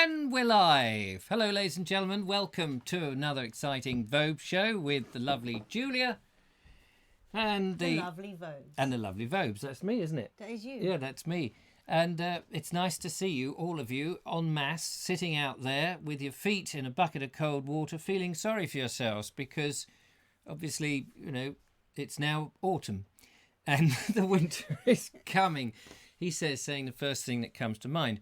And we're live. Hello, ladies and gentlemen. Welcome to another exciting Vobes show with the lovely Julia and the lovely Vobes. And the lovely Vobes. That's me, isn't it? That is you. Yeah, that's me. And it's nice to see you, all of you, en masse, sitting out there with your feet in a bucket of cold water, feeling sorry for yourselves because, obviously, you know, it's now autumn and the winter is coming. He says, saying the first thing that comes to mind,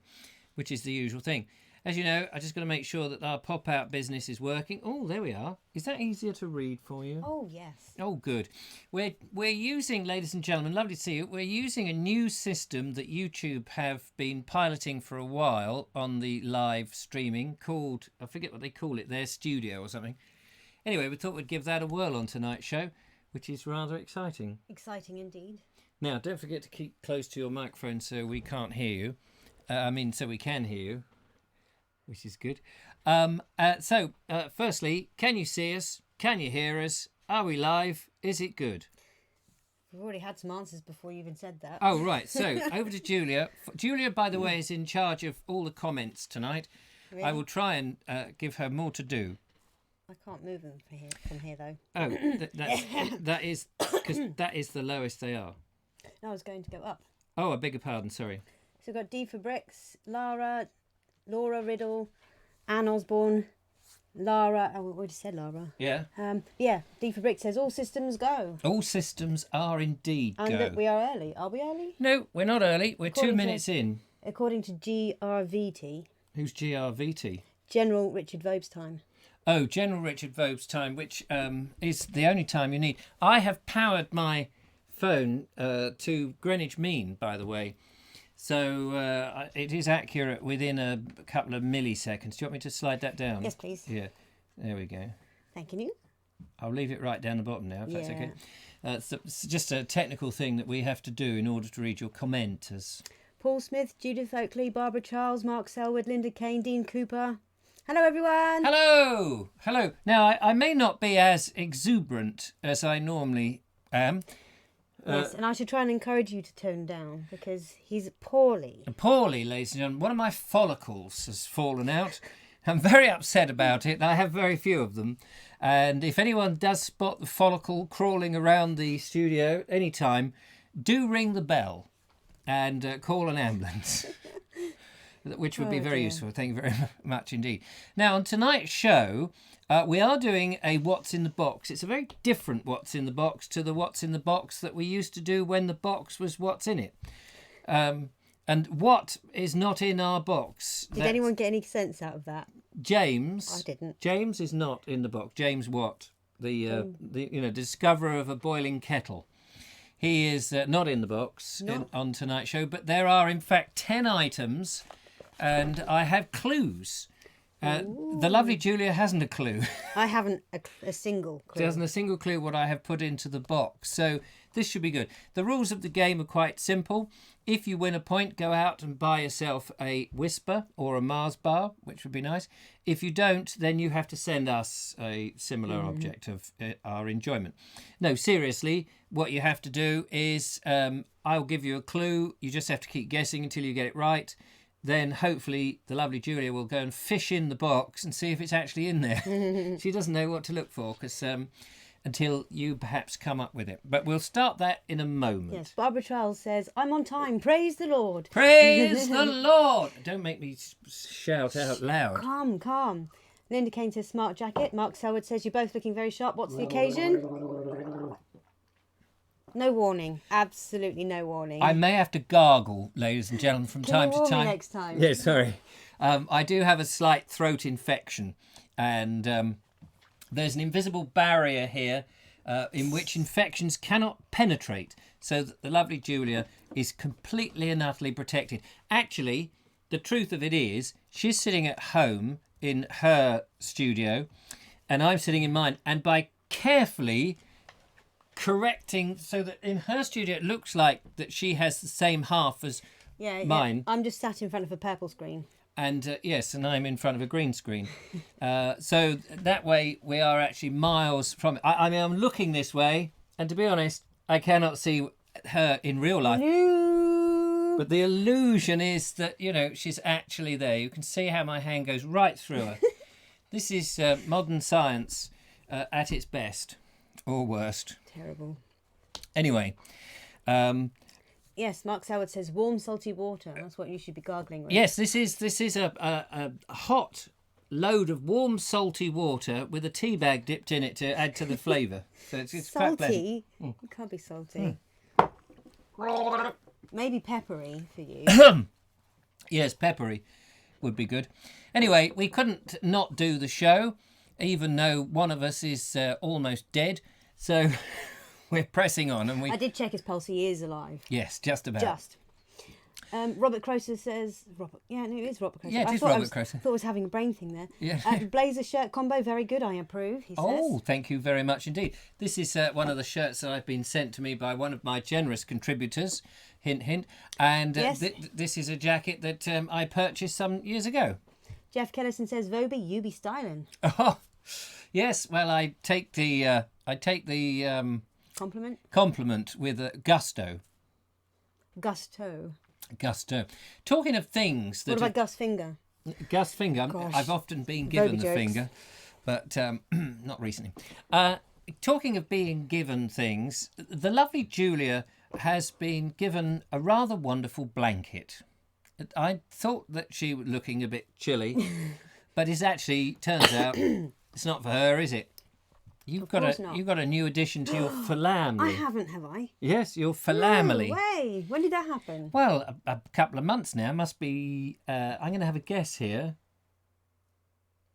which is the usual thing. As you know, I just got to make sure that our pop-out business is working. Oh, there we are. Is that easier to read for you? Oh, yes. Oh, good. We're using, ladies and gentlemen, lovely to see you. We're using a new system that YouTube have been piloting for a while on the live streaming called, I forget what they call it, their studio or something. Anyway, we thought we'd give that a whirl on tonight's show, which is rather exciting. Exciting indeed. Now, don't forget to keep close to your microphone so we can't hear you. So we can hear you, which is good. Firstly, can you see us? Can you hear us? Are we live? Is it good? We've already had some answers before you even said that. Oh, right. So, over to Julia. Julia, by the way, is in charge of all the comments tonight. Really? I will try and give her more to do. I can't move them from here though. Oh, that is because that is the lowest they are. No, I was going to go up. Oh, I beg your pardon. Sorry. So we've got D for Bricks, Laura Riddle, Anne Osborne, Lara. Oh, we already said Lara. Yeah. D for Bricks says all systems go. All systems are indeed and go. that we are early. Are we early? No, we're not early. We're According 2 minutes in. According to GRVT. Who's GRVT? General Richard Vobes time. Oh, General Richard Vobes time, which is the only time you need. I have powered my phone to Greenwich Mean, by the way. So it is accurate within a couple of milliseconds. Do you want me to slide that down? Yes, please. Yeah, there we go. Thank you. I'll leave it right down the bottom now, if that's okay. It's just a technical thing that we have to do in order to read your commenters. Paul Smith, Judith Oakley, Barbara Charles, Mark Selwood, Linda Kane, Dean Cooper. Hello, everyone. Hello. Hello. Now, I may not be as exuberant as I normally am. Yes, and I should try and encourage you to tone down because he's poorly. Poorly, ladies and gentlemen. One of my follicles has fallen out. I'm very upset about it. I have very few of them. And if anyone does spot the follicle crawling around the studio anytime, do ring the bell and call an ambulance, which would be very useful. Thank you very much indeed. Now, on tonight's show, we are doing a What's in the Box. It's a very different What's in the Box to the What's in the Box that we used to do when the box was What's in it. And what is not in our box? Did anyone get any sense out of that? James. I didn't. James is not in the box. James Watt, the discoverer of a boiling kettle. He is not in the box on tonight's show, but there are in fact 10 items, and I have clues. The lovely Julia hasn't a clue. I haven't a single clue. She hasn't a single clue what I have put into the box. So this should be good. The rules of the game are quite simple. If you win a point, go out and buy yourself a Whisper or a Mars bar, which would be nice. If you don't, then you have to send us a similar object of our enjoyment. No, seriously, what you have to do is I'll give you a clue. You just have to keep guessing until you get it right. Then hopefully the lovely Julia will go and fish in the box and see if it's actually in there. She doesn't know what to look for because until you perhaps come up with it. But we'll start that in a moment. Yes, Barbara Charles says, I'm on time. Praise the Lord. Praise the Lord. Don't make me shout out loud. Calm. Linda Kane says, smart jacket. Mark Selwood says, you're both looking very sharp. What's the occasion? No warning. Absolutely no warning. I may have to gargle, ladies and gentlemen, from time to time. Next time. Yeah, sorry. I do have a slight throat infection, and there's an invisible barrier here in which infections cannot penetrate, so that the lovely Julia is completely and utterly protected. Actually, the truth of it is, she's sitting at home in her studio, and I'm sitting in mine, and by carefully correcting so that in her studio it looks like that she has the same half as mine. I'm just sat in front of a purple screen. And yes, and I'm in front of a green screen. So that way we are actually miles from it. I mean, I'm looking this way, and to be honest, I cannot see her in real life. No. But the illusion is that, you know, she's actually there. You can see how my hand goes right through her. This is modern science at its best, or worst. Terrible. Anyway. Yes, Mark Soward says warm, salty water. That's what you should be gargling with. Yes, this is a hot load of warm, salty water with a tea bag dipped in it to add to the flavour. So it's quite pleasant. Salty? It can't be salty. Maybe peppery for you. Yes, peppery would be good. Anyway, we couldn't not do the show, even though one of us is almost dead. So we're pressing on, and I did check his pulse. He is alive. Yes, just about. Just. Robert Croser says... Yeah, no, it is Robert Croser. Yeah, it is Robert Croser. I thought I was having a brain thing there. Yeah. Blazer shirt combo, very good, I approve, he says. Oh, thank you very much indeed. This is one of the shirts that I've been sent to me by one of my generous contributors, hint, hint. And Yes. This is a jacket that I purchased some years ago. Jeff Kellison says, Vobes, you be styling. Oh, yes. Well, I take the compliment with gusto. Gusto. Talking of things that... What about Gus Finger? Gus Finger. Gosh. I've often been given Vobes the jokes. finger, but not recently. Talking of being given things, the lovely Julia has been given a rather wonderful blanket. I thought that she was looking a bit chilly, but it's actually, turns out, it's not for her, is it? You've got a new addition to your family. I haven't, have I? Yes, your family. No way. When did that happen? Well, a couple of months now. Must be, I'm going to have a guess here.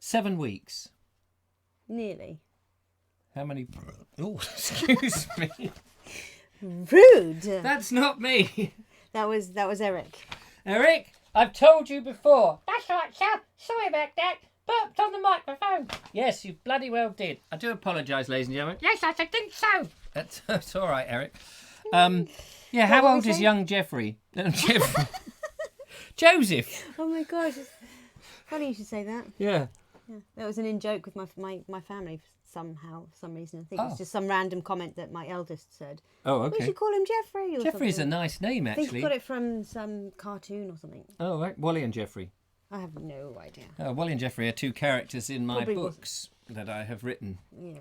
7 weeks. Nearly. How many? Oh, excuse me. Rude. That's not me. That was Eric. Eric, I've told you before. That's right, sir. Sorry about that. Burped on the microphone. Yes, you bloody well did. I do apologise, ladies and gentlemen. Yes, I think so. That's all right, Eric. Yeah, how old is young Jeffrey? Joseph. Oh my gosh. It's funny you should say that. Yeah. That was an in-joke with my family somehow, for some reason. I think it's Oh. just some random comment that my eldest said. Oh, We okay. should call him Jeffrey or Jeffrey's something. a nice name, I think actually. he got it from some cartoon or something. Oh, right. Wally and Jeffrey. I have no idea. Wally and Jeffrey are two characters in my Probably books that I have written. Yeah,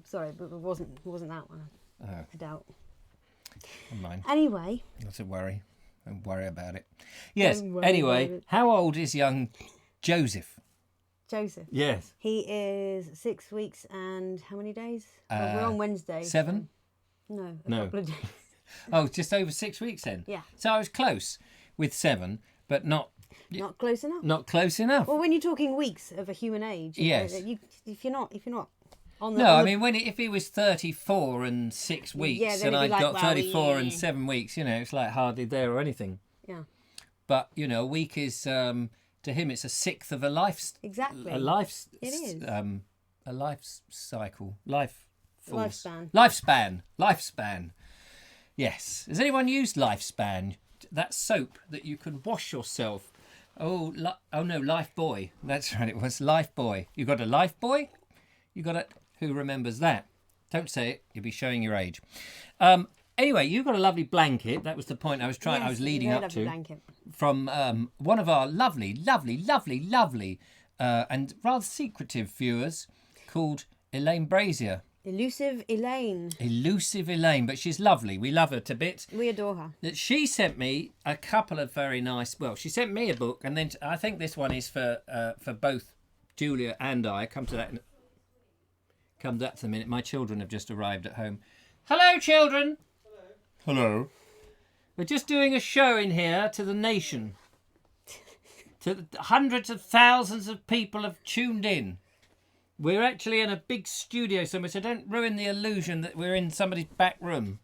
sorry, but it wasn't that one. Oh, I doubt. never mind. Anyway, Not to worry. Don't worry about it. Yes, Don't worry about anyway, it. how old is young Joseph? Joseph. Yes. He is 6 weeks and how many days? Well, we're on Wednesday. 7? No, a No. couple of days. Oh, just over 6 weeks then? Yeah. So I was close with 7, but not Not close enough. not close enough. Well, when you're talking weeks of a human age, Yes. if you're not on the No, on I the- mean, if he was 34 and 6 weeks Yeah, then and it'd be I'd like, got well, 34 yeah. and 7 weeks, you know, it's like hardly there or anything. yeah, But, you know, a week is, to him, it's a sixth of a life... exactly. A life... It is. A life cycle. Life force. Lifespan. Lifespan. Yes. Has anyone used Lifespan? That soap that you can wash yourself. Oh no, Lifebuoy. That's right, it was Lifebuoy. You got a Lifebuoy? You got it? Who remembers that? Don't say it. You'll be showing your age. Anyway, you got a lovely blanket. That was the point I was trying. Yes, I was leading very up lovely to. blanket. From one of our lovely, and rather secretive viewers called Elaine Brazier. Elusive Elaine. Elusive Elaine, but she's lovely. We love her to bits. We adore her. That she sent me a couple of very nice. Well, she sent me a book, and then I think this one is for both Julia and I. Come to that in a minute. My children have just arrived at home. Hello, children. Hello. We're just doing a show in here to the nation. To hundreds of thousands of people have tuned in. We're actually in a big studio somewhere, so don't ruin the illusion that we're in somebody's back room.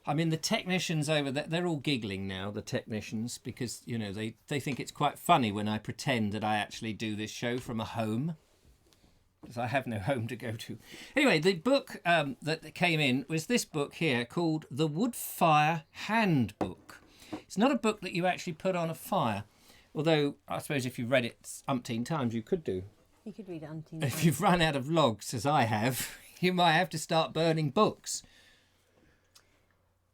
I mean, the technicians over there, they're all giggling now, the technicians, because, you know, they think it's quite funny when I pretend that I actually do this show from a home. Because I have no home to go to. Anyway, the book that came in was this book here called The Woodfire Handbook. It's not a book that you actually put on a fire, although I suppose if you've read it umpteen times you could do. You could read it umpteen If times. you've run out of logs, as I have, you might have to start burning books.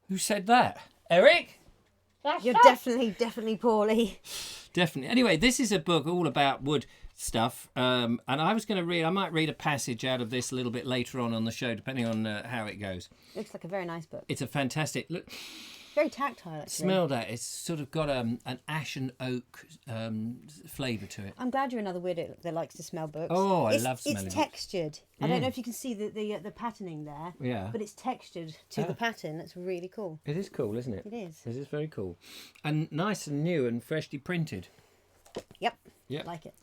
Who said that? Eric? You're definitely poorly. Definitely. Anyway, this is a book all about wood stuff, and I might read a passage out of this a little bit later on the show, depending on how it goes. Looks like a very nice book. It's a fantastic look. Very tactile, actually. Smell that. It's sort of got an ashen oak flavour to it. I'm glad you're another weirdo that likes to smell books. Oh, I love smelling It's books. textured. I don't know if you can see the patterning there. Yeah. But it's textured to the pattern. That's really cool. It is cool, isn't it? It is. It is very cool. And nice and new and freshly printed. Yep. Yep. Like it.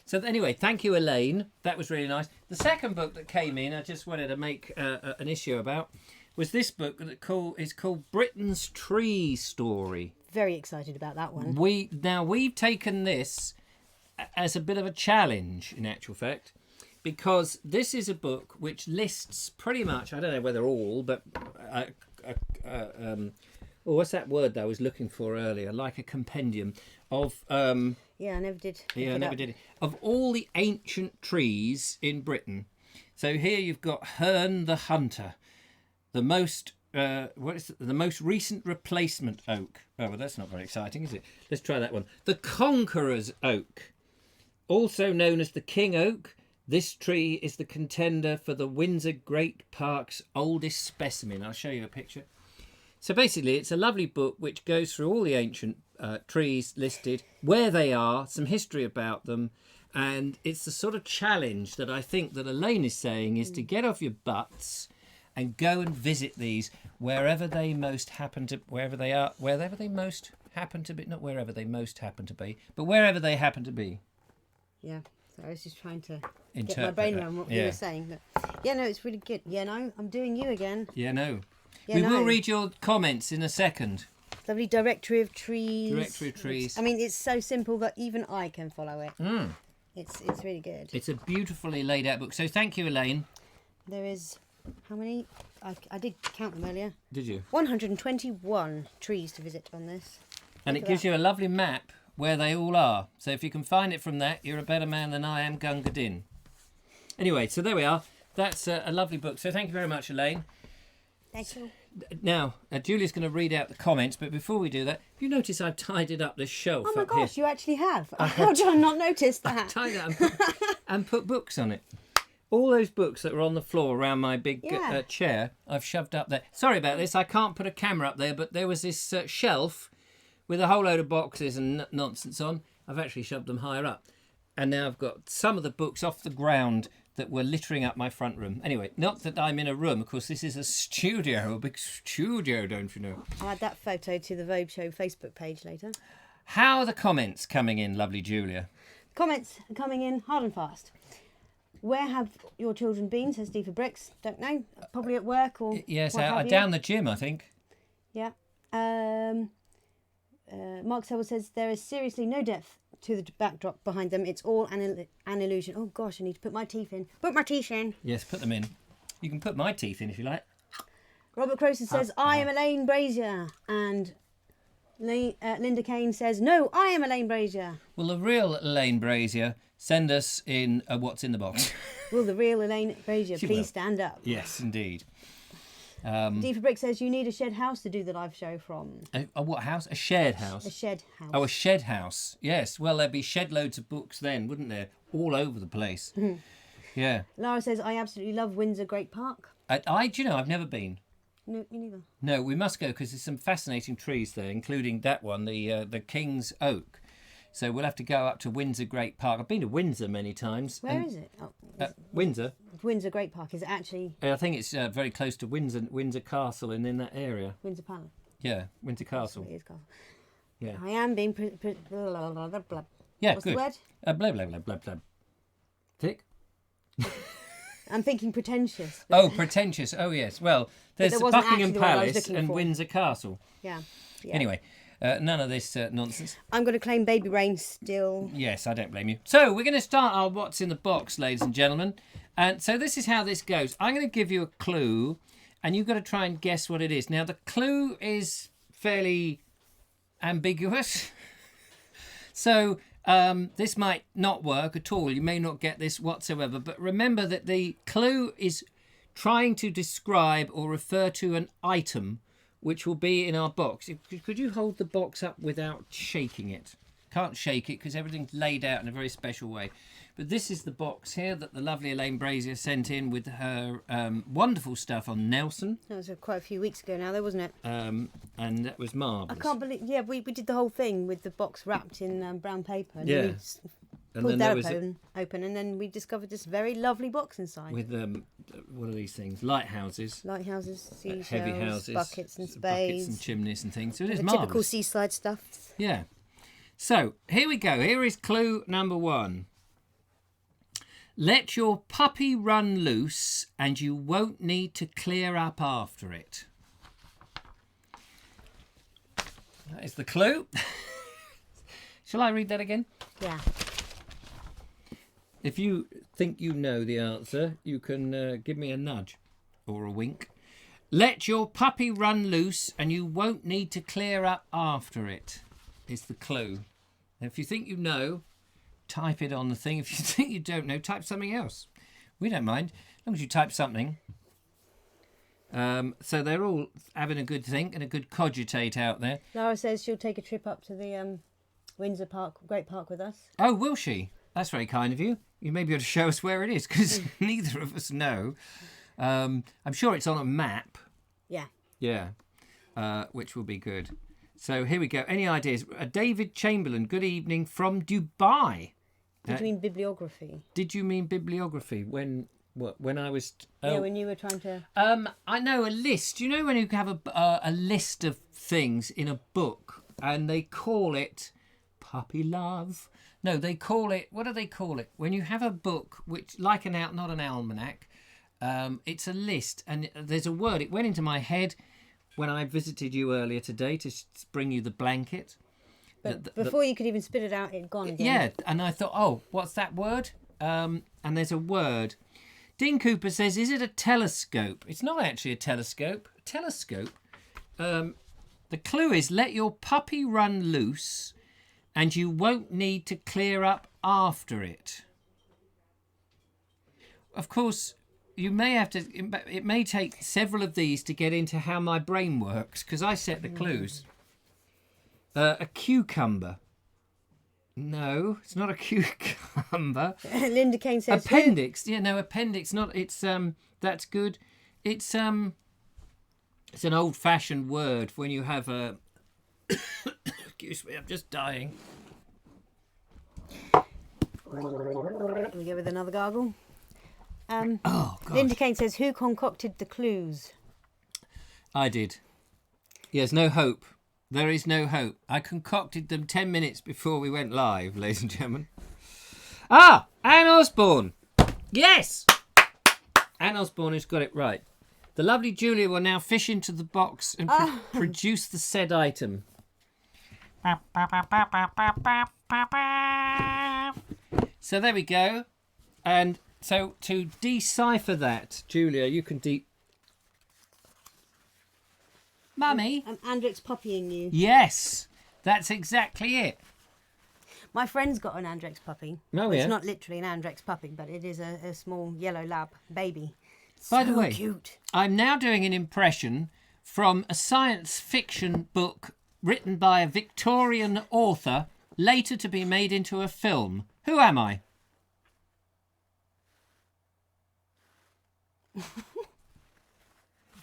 So anyway, thank you, Elaine. That was really nice. The second book that came in, I just wanted to make an issue about, was this book that is called Britain's Tree Story. Very excited about that one. We've taken this as a bit of a challenge, in actual fact, because this is a book which lists pretty much, I don't know whether all, but what's that word that I was looking for earlier? Like a compendium of Yeah, I never did. yeah, I never did it. Of all the ancient trees in Britain. So here you've got Herne the Hunter, the most the most recent replacement oak. Oh, well, that's not very exciting, is it? Let's try that one. The Conqueror's Oak, also known as the King Oak. This tree is the contender for the Windsor Great Park's oldest specimen. I'll show you a picture. So basically, it's a lovely book which goes through all the ancient trees listed, where they are, some history about them, and it's the sort of challenge that I think that Elaine is saying is to get off your butts and go and visit these wherever they most happen to, wherever they most happen to be, not wherever they most happen to be, but wherever they happen to be. Yeah. So I was just trying to Interpret get my brain that. around what Yeah. you were saying. But yeah, no, it's really good. Yeah, no, I'm doing you again. Yeah, no. Yeah, We no. will read your comments in a second. Lovely directory of trees. Directory of trees. I mean, it's so simple that even I can follow it. Mm. It's really good. It's a beautifully laid out book. So thank you, Elaine. There is, how many? I did count them earlier. Did you? 121 trees to visit on this. And Look it at gives that. you a lovely map where they all are. So if you can find it from that, you're a better man than I am, Gunga Din. Anyway, so there we are. That's a lovely book. So thank you very much, Elaine. Thank you. Now, Julia's going to read out the comments, but before we do that, have you noticed I've tidied up this shelf Oh my up gosh, here? you actually have. How did I not notice that? Tied it up and put books on it. All those books that were on the floor around my big Yeah. chair, I've shoved up there. Sorry about this, I can't put a camera up there, but there was this shelf with a whole load of boxes and nonsense on. I've actually shoved them higher up. And now I've got some of the books off the ground that were littering up my front room. Anyway, not that I'm in a room, of course, this is a studio, a big studio, don't you know? I'll add that photo to the Vobes Show Facebook page later. How are the comments coming in, lovely Julia? Comments are coming in hard and fast. Where have your children been, says D for Bricks? Don't know. Probably at work or Yes, what have you. down the gym, I think. Yeah. Mark Selwell says there is seriously no depth to the backdrop behind them. It's all an illusion. Oh gosh, I need to put my teeth in. Put my teeth in. Yes, put them in. You can put my teeth in if you like. Robert Crowson says, I am Elaine Brazier. And Linda Kane says, no, I am Elaine Brazier. Well, the real Elaine Brazier, send us in what's in the box. Will the real Elaine Brazier She please will. stand up? Yes, indeed. D for Brick says, you need a shed house to do the live show from. A what house? A shared house? A shed house. Oh, a shed house. Yes. Well, there'd be shed loads of books then, wouldn't there? All over the place. Yeah. Lara says, I absolutely love Windsor Great Park. Do you know, I've never been. No, me neither. No, we must go because there's some fascinating trees there, including that one, the King's Oak. So we'll have to go up to Windsor Great Park. I've been to Windsor many times. Where is it? Oh, Windsor. Windsor Great Park is it actually I think it's very close to Windsor Castle and in that area. Windsor Palace. Yeah, Windsor Castle. It is Castle. Yeah. I am being... blah, blah, blah, blah. Yeah, What's good. the word? Blah, blah, blah, blah, blah. Tick. I'm thinking pretentious. Oh, pretentious. Oh, yes. Well, there's there wasn't Buckingham actually the word I was Palace looking and for. Windsor Castle. Yeah. Anyway, none of this nonsense. I'm going to claim Baby Rain still. Yes, I don't blame you. So we're going to start our What's in the Box, ladies and gentlemen. And so this is how this goes. I'm going to give you a clue, and you've got to try and guess what it is. Now, the clue is fairly ambiguous. So this might not work at all. You may not get this whatsoever. But remember that the clue is trying to describe or refer to an item which will be in our box. Could you hold the box up without shaking it? Can't shake it because everything's laid out in a very special way. But this is the box here that the lovely Elaine Brazier sent in with her wonderful stuff on Nelson. That was quite a few weeks ago now, though, wasn't it? And that was marvellous. I can't believe... Yeah, we did the whole thing with the box wrapped in brown paper. And Yeah. then we pulled that open, and then we discovered this very lovely box inside. With, what are these things? Lighthouses. Lighthouses, seashells, Heavy houses. buckets and spades. Buckets and chimneys and things. So it is the marvellous. typical seaside stuff. Yeah. So, here we go. Here is clue number 1. Let your puppy run loose and you won't need to clear up after it. That is the clue. Shall I read that again? Yeah. If you think you know the answer, you can give me a nudge or a wink. Let your puppy run loose and you won't need to clear up after it, is the clue. And if you think you know, type it on the thing. If you think you don't know, type something else. We don't mind, as long as you type something. So they're all having a good think and a good cogitate out there. Lara says she'll take a trip up to the Windsor Park, Great Park with us. Oh, will she? That's very kind of you. You may be able to show us where it is, because neither of us know. I'm sure it's on a map. Yeah. Yeah, which will be good. So here we go. Any ideas? David Chamberlain, good evening from Dubai. Did you mean bibliography? Did you mean bibliography? When I was... Yeah, when you were trying to... I know a list. You know when you have a list of things in a book and they call it puppy love? No, they call it... What do they call it? When you have a book, which not an almanac, it's a list, and there's a word. It went into my head when I visited you earlier today to bring you the blanket. But before you could even spit it out, it'd gone again. Yeah, and I thought, oh, what's that word? And there's a word. Dean Cooper says, is it a telescope? It's not actually a telescope. A telescope. The clue is let your puppy run loose and you won't need to clear up after it. Of course, you may have to... It may take several of these to get into how my brain works, because I set the clues. A cucumber. No, it's not a cucumber. Linda Kane says... Appendix. Yeah, no, appendix. Not. It's that's good. It's an old-fashioned word when you have a... Excuse me, I'm just dying. Can we go with another gargle? Oh, God. Linda Kane says, who concocted the clues? I did. Yes, no hope. There is no hope. I concocted them 10 minutes before we went live, ladies and gentlemen. Ah, Anne Osborne. Yes! Anne Osborne has got it right. The lovely Julia will now fish into the box and produce the said item. So there we go. And so to decipher that, Julia, you can Mummy? Andrix puppying you. Yes, that's exactly it. My friend's got an Andrix puppy. Oh, It's yeah. not literally an Andrix puppy, but it is a small yellow lab baby. By the way, cute. I'm now doing an impression from a science fiction book written by a Victorian author, later to be made into a film. Who am I?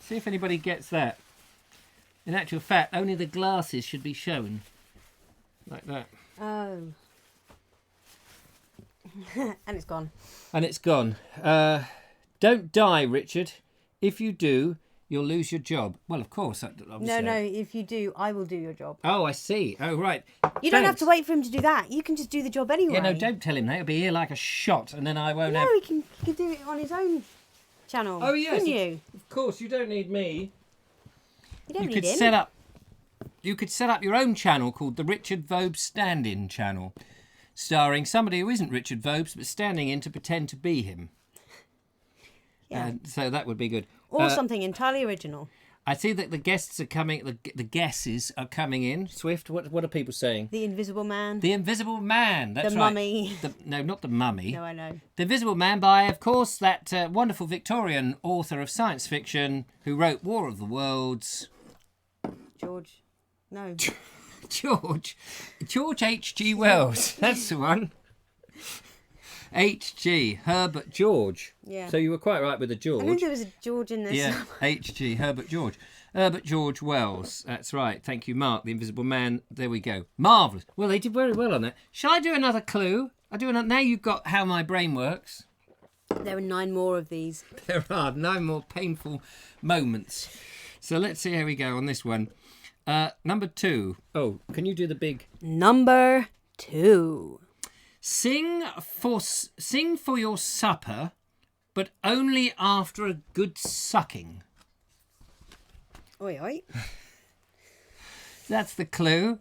See if anybody gets that. In actual fact, only the glasses should be shown. Like that. Oh. And it's gone. And it's gone. Don't die, Richard. If you do, you'll lose your job. Well, of course. Obviously. No, if you do, I will do your job. Oh, I see. Oh, right. You don't have to wait for him to do that. You can just do the job anyway. Yeah, no, don't tell him that. He'll be here like a shot, and then I won't have... No, he can do it on his own channel. Oh, yes. Couldn't you? Of course, you don't need me. You don't You need could him. set up your own channel called the Richard Vobes Stand-In channel, starring somebody who isn't Richard Vobes, but standing in to pretend to be him. Yeah. So that would be good. Or something entirely original. I see that the guests are coming. The guesses are coming in. Swift. What are people saying? The Invisible Man. The Invisible Man. That's The right. Mummy. No, not the Mummy. No, I know. The Invisible Man by, of course, that wonderful Victorian author of science fiction who wrote War of the Worlds. No. George H.G. Wells. That's the one. H.G. Herbert George. Yeah. So you were quite right with the George. I think there was a George in this. Yeah, H.G. Herbert George. Herbert George Wells. That's right. Thank you, Mark, the Invisible Man. There we go. Marvellous. Well, they did very well on that. Shall I do another clue? Now you've got how my brain works. There are 9 more of these. There are 9 more painful moments. So let's see how we go on this one. Number 2. Oh, can you do the big... Number 2. Sing for your supper, but only after a good sucking. Oi, oi. That's the clue.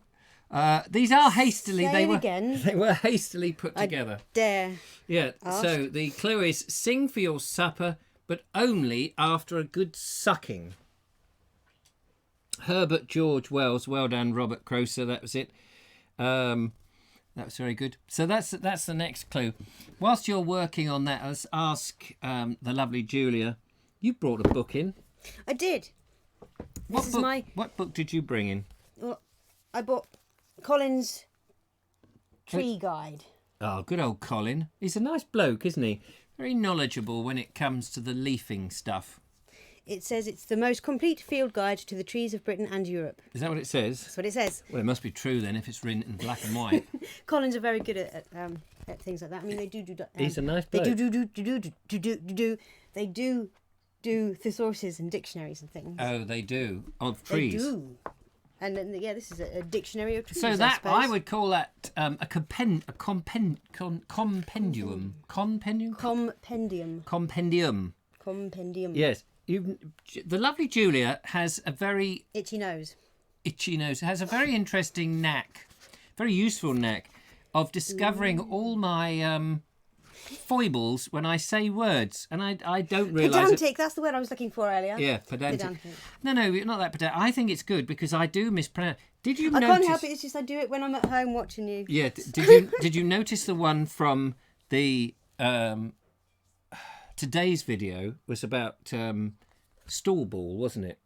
These are hastily. Say it again. They were hastily put together. Dare. Yeah. Ask. So the clue is sing for your supper, but only after a good sucking. Herbert George Wells. Well done, Robert Croser. That was it. That was very good. So that's the next clue. Whilst you're working on that, let's ask the lovely Julia. You brought a book in. I did. What book did you bring in? Well, I bought Colin's Tree Guide. Oh, good old Colin. He's a nice bloke, isn't he? Very knowledgeable when it comes to the leafing stuff. It says it's the most complete field guide to the trees of Britain and Europe. Is that what it says? That's what it says. Well, it must be true then if it's written in black and white. Collins are very good at things like that. I mean, they do. He's a nice bloke. They do thesauruses and dictionaries and things. Oh, they do. Of trees. They do. And then, yeah, this is a dictionary of trees. So that I I would call that a compendium. Compendium. Yes. The lovely Julia has a very Itchy nose. Has a very interesting knack, very useful knack of discovering all my foibles when I say words, and I don't realise. Pedantic. That's the word I was looking for earlier. Yeah, pedantic. No, not that pedantic. I think it's good because I do mispronounce. Did you notice? I can't help it. It's just I do it when I'm at home watching you. Yeah. Did you notice the one from the today's video was about stall ball, wasn't it?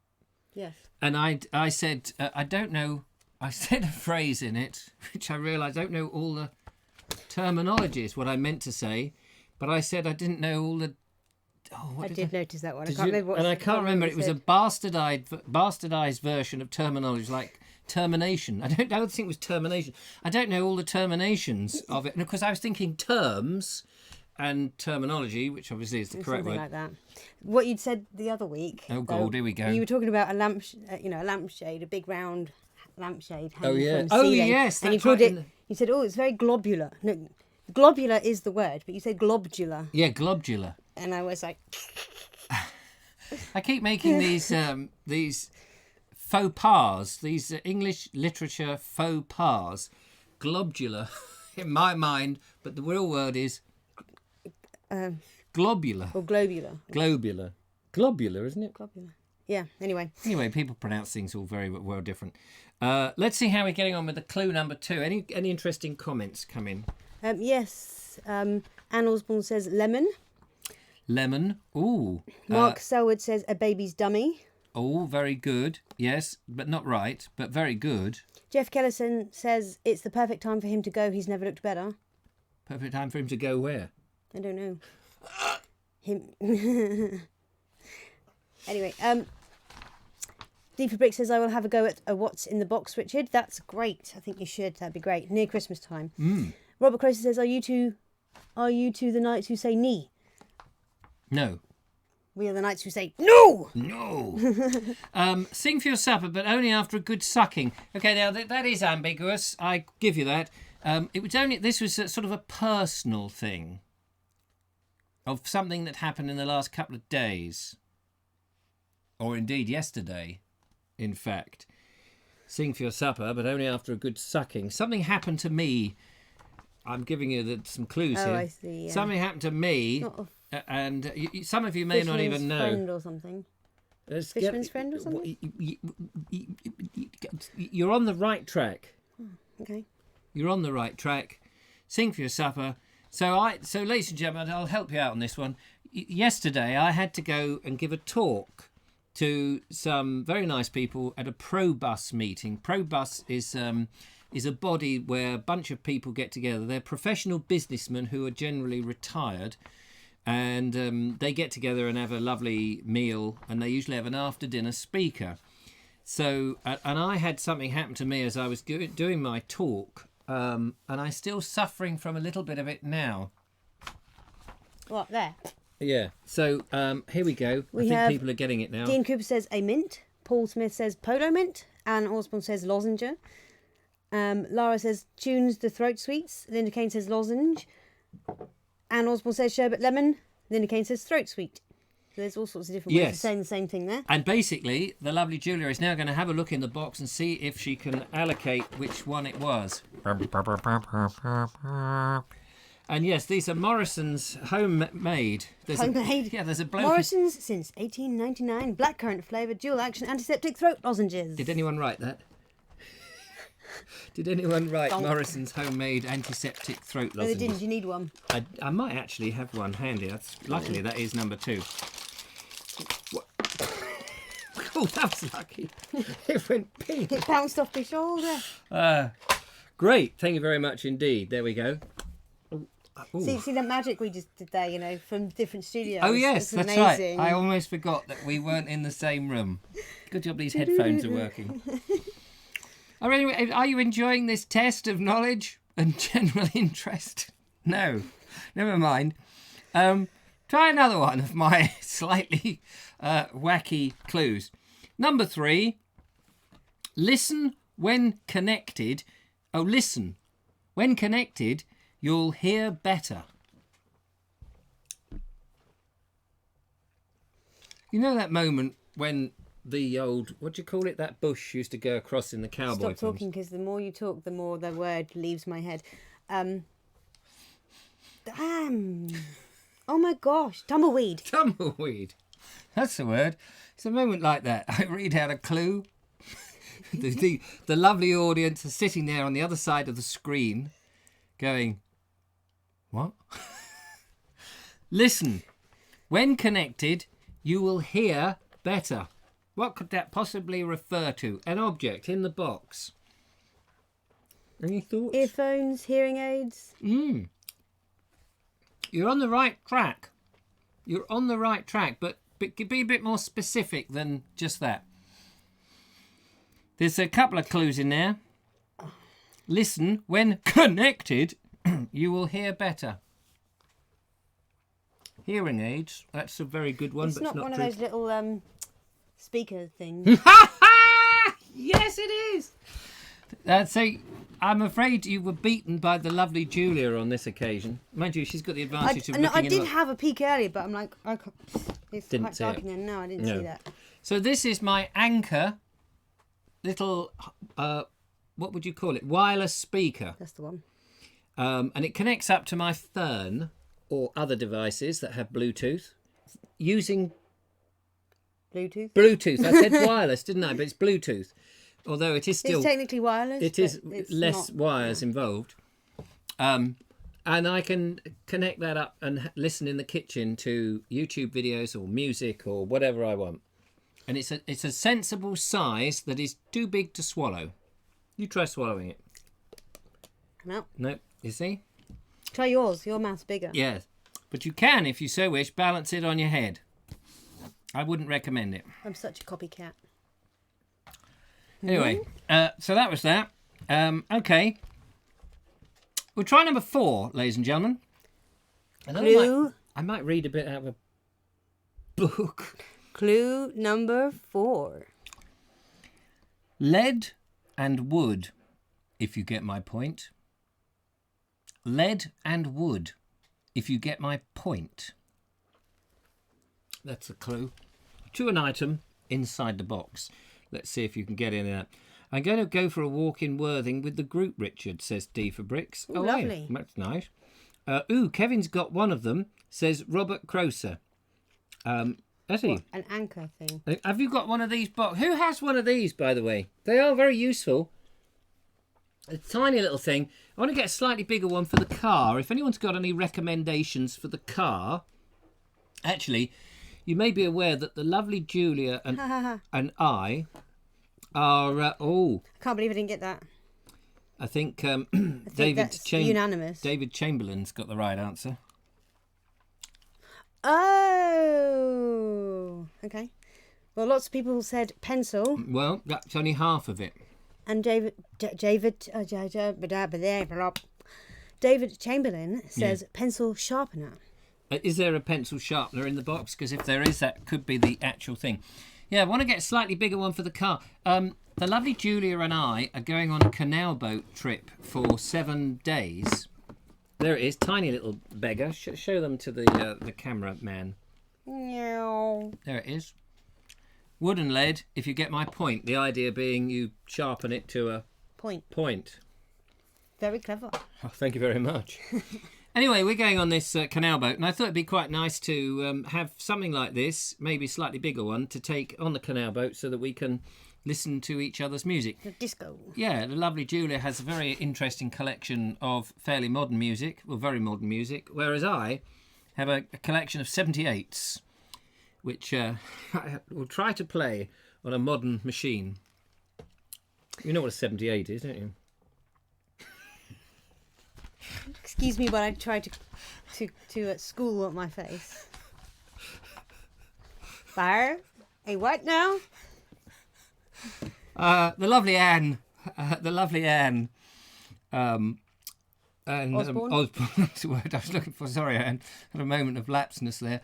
Yes. And I said I don't know. I said a phrase in it which I realised I don't know all the terminology is what I meant to say, but I said I didn't know all the. Oh, I did notice that one. I can't remember. And I can't remember. It was a bastardized version of terminology, like termination. I don't think it was termination. I don't know all the terminations of it, and of course I was thinking terms and terminology, which obviously is the correct word. Like that. What you'd said the other week. Oh God, here we go. You were talking about a lamp, a lampshade, a big round lampshade. Oh yeah. From the ceiling, yes. And you called it. You said, "Oh, it's very globular." No, globular is the word, but you said globular. Yeah, globular. And I was like, I keep making these faux pas, these English literature faux pas. Globular, in my mind, but the real word is globular. Or globular. Globular, isn't it? Globular. Yeah. Anyway, people pronounce things all very well different. Let's see how we're getting on with the clue number 2. Any interesting comments come in? Yes. Anne Osborne says lemon. Lemon. Ooh. Mark Selwood says a baby's dummy. Oh, very good. Yes, but not right, but very good. Jeff Kellison says it's the perfect time for him to go. He's never looked better. Perfect time for him to go where? I don't know. Him. Anyway, D for Brick says I will have a go at a what's in the box, Richard. That's great. I think you should. That'd be great. Near Christmas time. Robert Croser says, Are you two the knights who say knee? No. We are the knights who say no. No. Sing for your supper, but only after a good sucking. Okay, now that is ambiguous. I give you that. This was sort of a personal thing of something that happened in the last couple of days, or indeed yesterday. In fact, sing for your supper, but only after a good sucking. Something happened to me. I'm giving you some clues here. I see. Yeah. Something happened to me. And some of you may not even know. Friend or something. Fisherman's friend or something? You're on the right track. Okay. You're on the right track. Sing for your supper. So, ladies and gentlemen, I'll help you out on this one. Yesterday, I had to go and give a talk to some very nice people at a Probus meeting. Probus is a body where a bunch of people get together. They're professional businessmen who are generally retired, and they get together and have a lovely meal, and they usually have an after-dinner speaker. So, and I had something happen to me as I was doing my talk, and I'm still suffering from a little bit of it now. What, there? Yeah. So, here we go. I think people are getting it now. Dean Cooper says a mint. Paul Smith says polo mint. Anne Osborne says lozenge. Lara says tunes the throat sweets. Linda Kane says lozenge. Anne Osborne says sherbet lemon. Linda Kane says throat sweet. So there's all sorts of different ways of saying the same thing there. And basically, the lovely Julia is now going to have a look in the box and see if she can allocate which one it was. And yes, these are Morrison's homemade. Homemade? Yeah, there's a bloke. Morrison's since 1899. Blackcurrant flavoured dual action antiseptic throat lozenges. Did anyone write that? Did anyone write Donk. Morrison's homemade antiseptic throat No, they lozenges? didn't. You need one. I might actually have one handy. Luckily, that is number 2. What? Oh, that was lucky. It went pink. It bounced off my shoulder. Great. Thank you very much indeed. There we go. Ooh. See that magic we just did there, you know, from different studios. Oh, yes, It's that's amazing. right. I almost forgot that we weren't in the same room. Good job these headphones are working. Anyway, are you enjoying this test of knowledge and general interest? No, never mind. Try another one of my slightly wacky clues. Number 3, listen when connected. Oh, listen. When connected, you'll hear better. You know that moment when the old, what do you call it, that bush used to go across in the cowboy Stop films? talking, because the more you talk, the more the word leaves my head. Damn. Oh my gosh, tumbleweed. Tumbleweed. That's the word. It's a moment like that. I read out a clue. The lovely audience are sitting there on the other side of the screen going, what? Listen. When connected, you will hear better. What could that possibly refer to? An object in the box. Any thoughts? Earphones, hearing aids. You're on the right track. You're on the right track, but be a bit more specific than just that. There's a couple of clues in there. Listen, when connected, you will hear better. Hearing aids, that's a very good one, It's but not it's not one true. of those little speaker things. Yes, it is. So I'm afraid you were beaten by the lovely Julia on this occasion. Mind you, she's got the advantage of looking I in did the- have a peak earlier, but I'm like, it's Didn't quite see dark it. in there. No, I didn't No. see that. So this is my Anchor little, what would you call it? Wireless speaker. That's the one. And it connects up to my phone or other devices that have Bluetooth using Bluetooth. Bluetooth. I said wireless, didn't I? But it's Bluetooth. Although it is still... It's technically wireless. It is but it's less not. wires involved. And I can connect that up and listen in the kitchen to YouTube videos or music or whatever I want. And it's a sensible size that is too big to swallow. You try swallowing it. No. No, you see? Try yours. Your mouth's bigger. Yes. But you can, if you so wish, balance it on your head. I wouldn't recommend it. I'm such a copycat. Anyway, so that was that. Okay. We'll try number 4, ladies and gentlemen. And Clue. I might read a bit out of a book. Clue number 4. Lead and wood, if you get my point. Lead and wood, if you get my point. That's a clue. To an item inside the box. Let's see if you can get in there. I'm going to go for a walk in Worthing with the group, Richard, says D for Bricks. Ooh, lovely. Yeah, that's nice. Kevin's got one of them, says Robert Croser. Has he? What, an anchor thing. Have you got one of these box? Who has one of these, by the way? They are very useful. A tiny little thing. I want to get a slightly bigger one for the car. If anyone's got any recommendations for the car, actually, you may be aware that the lovely Julia and I are... I can't believe I didn't get that. I think, That's unanimous. David Chamberlain's got the right answer. Oh, okay. Well, lots of people said pencil. Well, that's only half of it. And David Chamberlain says pencil sharpener. Is there a pencil sharpener in the box? Because if there is, that could be the actual thing. Yeah, I want to get a slightly bigger one for the car. The lovely Julia and I are going on a canal boat trip for 7 days. There it is, tiny little beggar. Show them to the camera man. No. There it is. Wood and lead, if you get my point. The idea being you sharpen it to a point. Very clever. Oh, thank you very much. Anyway, we're going on this canal boat, and I thought it'd be quite nice to have something like this, maybe a slightly bigger one, to take on the canal boat so that we can listen to each other's music. The disco. Yeah, the lovely Julia has a very interesting collection of fairly modern music, well, very modern music, whereas I have a collection of 78s, which I will try to play on a modern machine. You know what a 78 is, don't you? Excuse me while I try to school up my face. Fire? A what now? The lovely Anne. Osborne? Osborne, that's the word I was looking for. Sorry, Anne. Had a moment of lapseness there.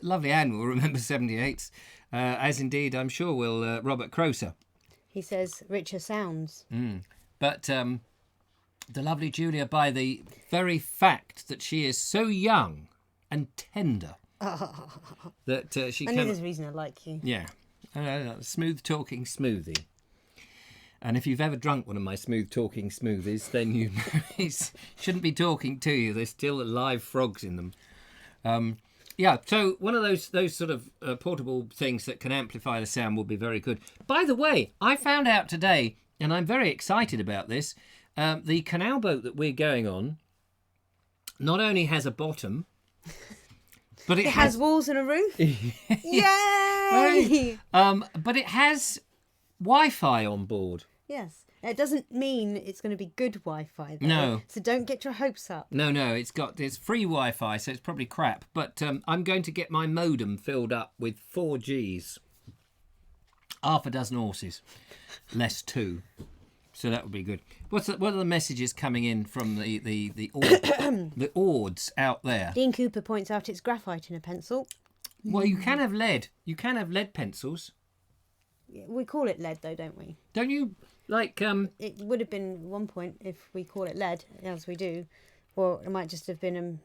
Lovely Anne will remember 78s, as indeed I'm sure will Robert Croser. He says richer sounds. But the lovely Julia, by the very fact that she is so young and tender, that she I can... know there's a reason I like you. Yeah. Smooth talking smoothie. And if you've ever drunk one of my smooth talking smoothies, then you know he shouldn't be talking to you. There's still live frogs in them. Yeah, so one of those sort of portable things that can amplify the sound will be very good. By the way, I found out today, and I'm very excited about this, the canal boat that we're going on not only has a bottom, but it has walls and a roof. Yay! But it has Wi-Fi on board. Yes. It doesn't mean it's going to be good Wi-Fi, though. No. So don't get your hopes up. No, it's free Wi-Fi, so it's probably crap. But I'm going to get my modem filled up with 4Gs. Half a dozen horses, less 2. So that would be good. What are the messages coming in from the ords out there? Dean Cooper points out it's graphite in a pencil. Well, you can have lead. You can have lead pencils. We call it lead, though, don't we? Don't you? Like It would have been one point if we call it lead, as we do, or it might just have been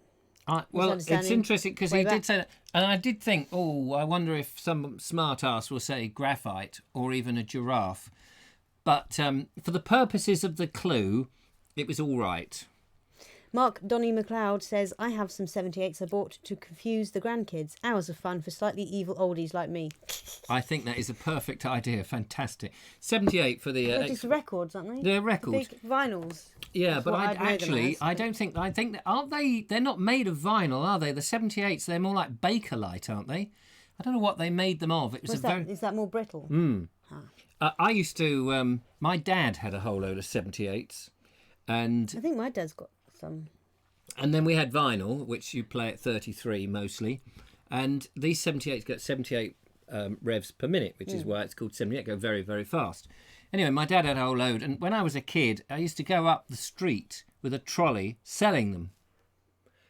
well, it's interesting because he did say that, and I did think, I wonder if some smart ass will say graphite or even a giraffe. But for the purposes of the clue, it was all right. Mark Donny McLeod says, I have some 78s I bought to confuse the grandkids. Hours of fun for slightly evil oldies like me. I think that is a perfect idea. Fantastic. 78 for the... They're just records, aren't they? They're records. Big vinyls. Yeah, but I think that, aren't they... They're not made of vinyl, are they? The 78s, they're more like Bakelite, aren't they? I don't know what they made them of. It was Is that more brittle? I used to... my dad had a whole load of 78s. And I think my dad's got some. And then we had vinyl, which you play at 33 mostly. And these 78s get 78 revs per minute, which is why it's called 78, go very, very fast. Anyway, my dad had a whole load. And when I was a kid, I used to go up the street with a trolley selling them.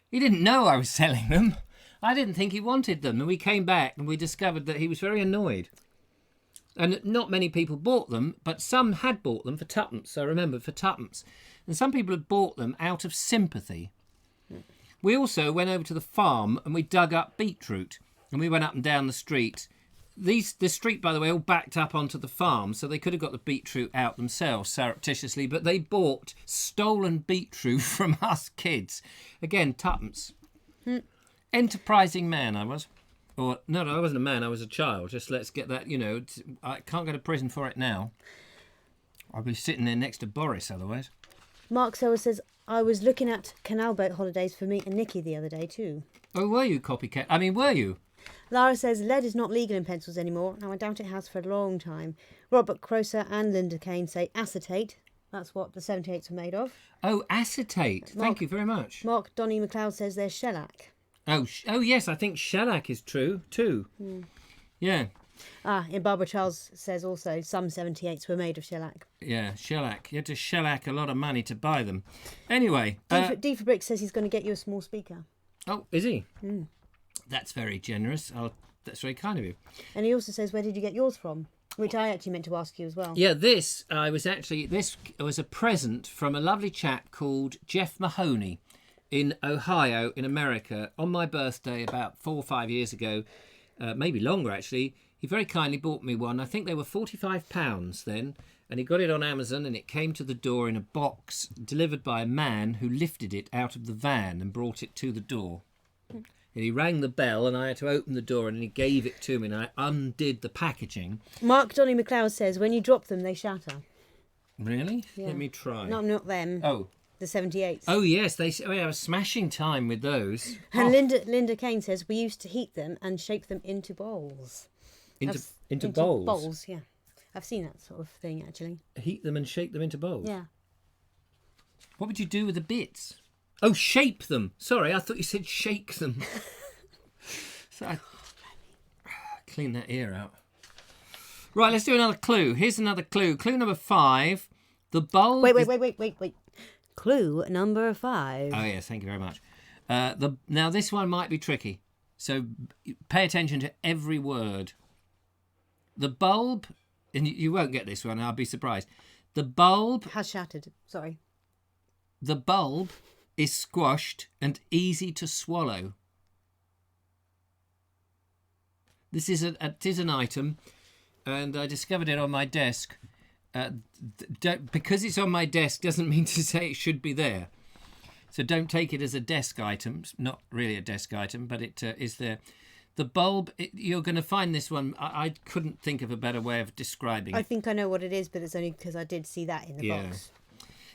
He didn't know I was selling them. I didn't think he wanted them. And we came back and we discovered that he was very annoyed. And not many people bought them, but some had bought them for tuppence. I remember, for tuppence. And some people had bought them out of sympathy. We also went over to the farm and we dug up beetroot. And we went up and down the street. The street, by the way, all backed up onto the farm, so they could have got the beetroot out themselves surreptitiously, but they bought stolen beetroot from us kids. Again, tuppence. Enterprising man I was. Or, no, I wasn't a man, I was a child. Just let's get that, I can't go to prison for it now. I'll be sitting there next to Boris otherwise. Mark Sower says, I was looking at canal boat holidays for me and Nikki the other day too. Oh, were you, copycat? I mean, were you? Lara says lead is not legal in pencils anymore. Now, I doubt it has for a long time. Robert Croser and Linda Kane say acetate. That's what the 78s were made of. Oh, acetate. Thank you very much. Mark Donny McLeod says they're shellac. Oh, yes, I think shellac is true too. Yeah. And Barbara Charles says also some 78s were made of shellac. Yeah, shellac. You had to shellac a lot of money to buy them. Anyway. D for Brick says he's going to get you a small speaker. Oh, is he? That's very generous. That's very kind of you. And he also says, where did you get yours from? Which I actually meant to ask you as well. Yeah, this was a present from a lovely chap called Jeff Mahoney in Ohio, in America, on my birthday about 4 or 5 years ago, maybe longer actually. He very kindly bought me one. I think they were £45 then, and he got it on Amazon, and it came to the door in a box delivered by a man who lifted it out of the van and brought it to the door. And he rang the bell, and I had to open the door, and he gave it to me, and I undid the packaging. Mark Donny McLeod says when you drop them, they shatter. Really? Yeah. Let me try. No, not them. Oh. The 78s. Oh, yes. They have a smashing time with those. And Linda Kane says we used to heat them and shape them into bowls. Into bowls? Bowls, yeah. I've seen that sort of thing, actually. Heat them and shape them into bowls? Yeah. What would you do with the bits? Oh, shape them. Sorry, I thought you said shake them. So I clean that ear out. Right, let's do another clue. Here's another clue. Clue number 5. The bulb... Wait. Clue number 5. Oh, yes, thank you very much. Now, this one might be tricky, so pay attention to every word. The bulb... And you won't get this one, I'll be surprised. The bulb... Has shattered. Sorry. The bulb is squashed and easy to swallow. This is an item, and I discovered it on my desk. Because it's on my desk doesn't mean to say it should be there. So don't take it as a desk item. It's not really a desk item, but it is there. The bulb, you're going to find this one. I couldn't think of a better way of describing it. I think I know what it is, but it's only because I did see that in the box.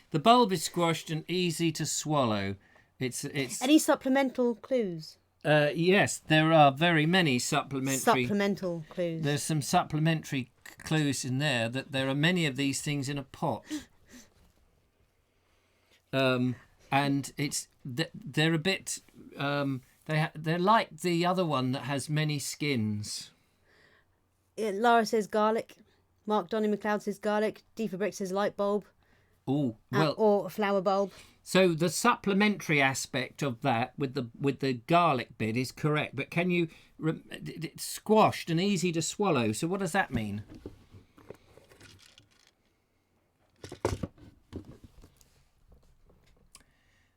The bulb is squashed and easy to swallow. It's Any supplemental clues? Yes, there are very many supplemental clues. There's some supplementary clues in there that there are many of these things in a pot. And they're a bit they're like the other one that has many skins. Lara says garlic. Mark Donny McLeod says garlic. D for Brick says light bulb. Oh, well, or a flower bulb. So the supplementary aspect of that with the garlic bit is correct, but can you it's squashed and easy to swallow? So what does that mean?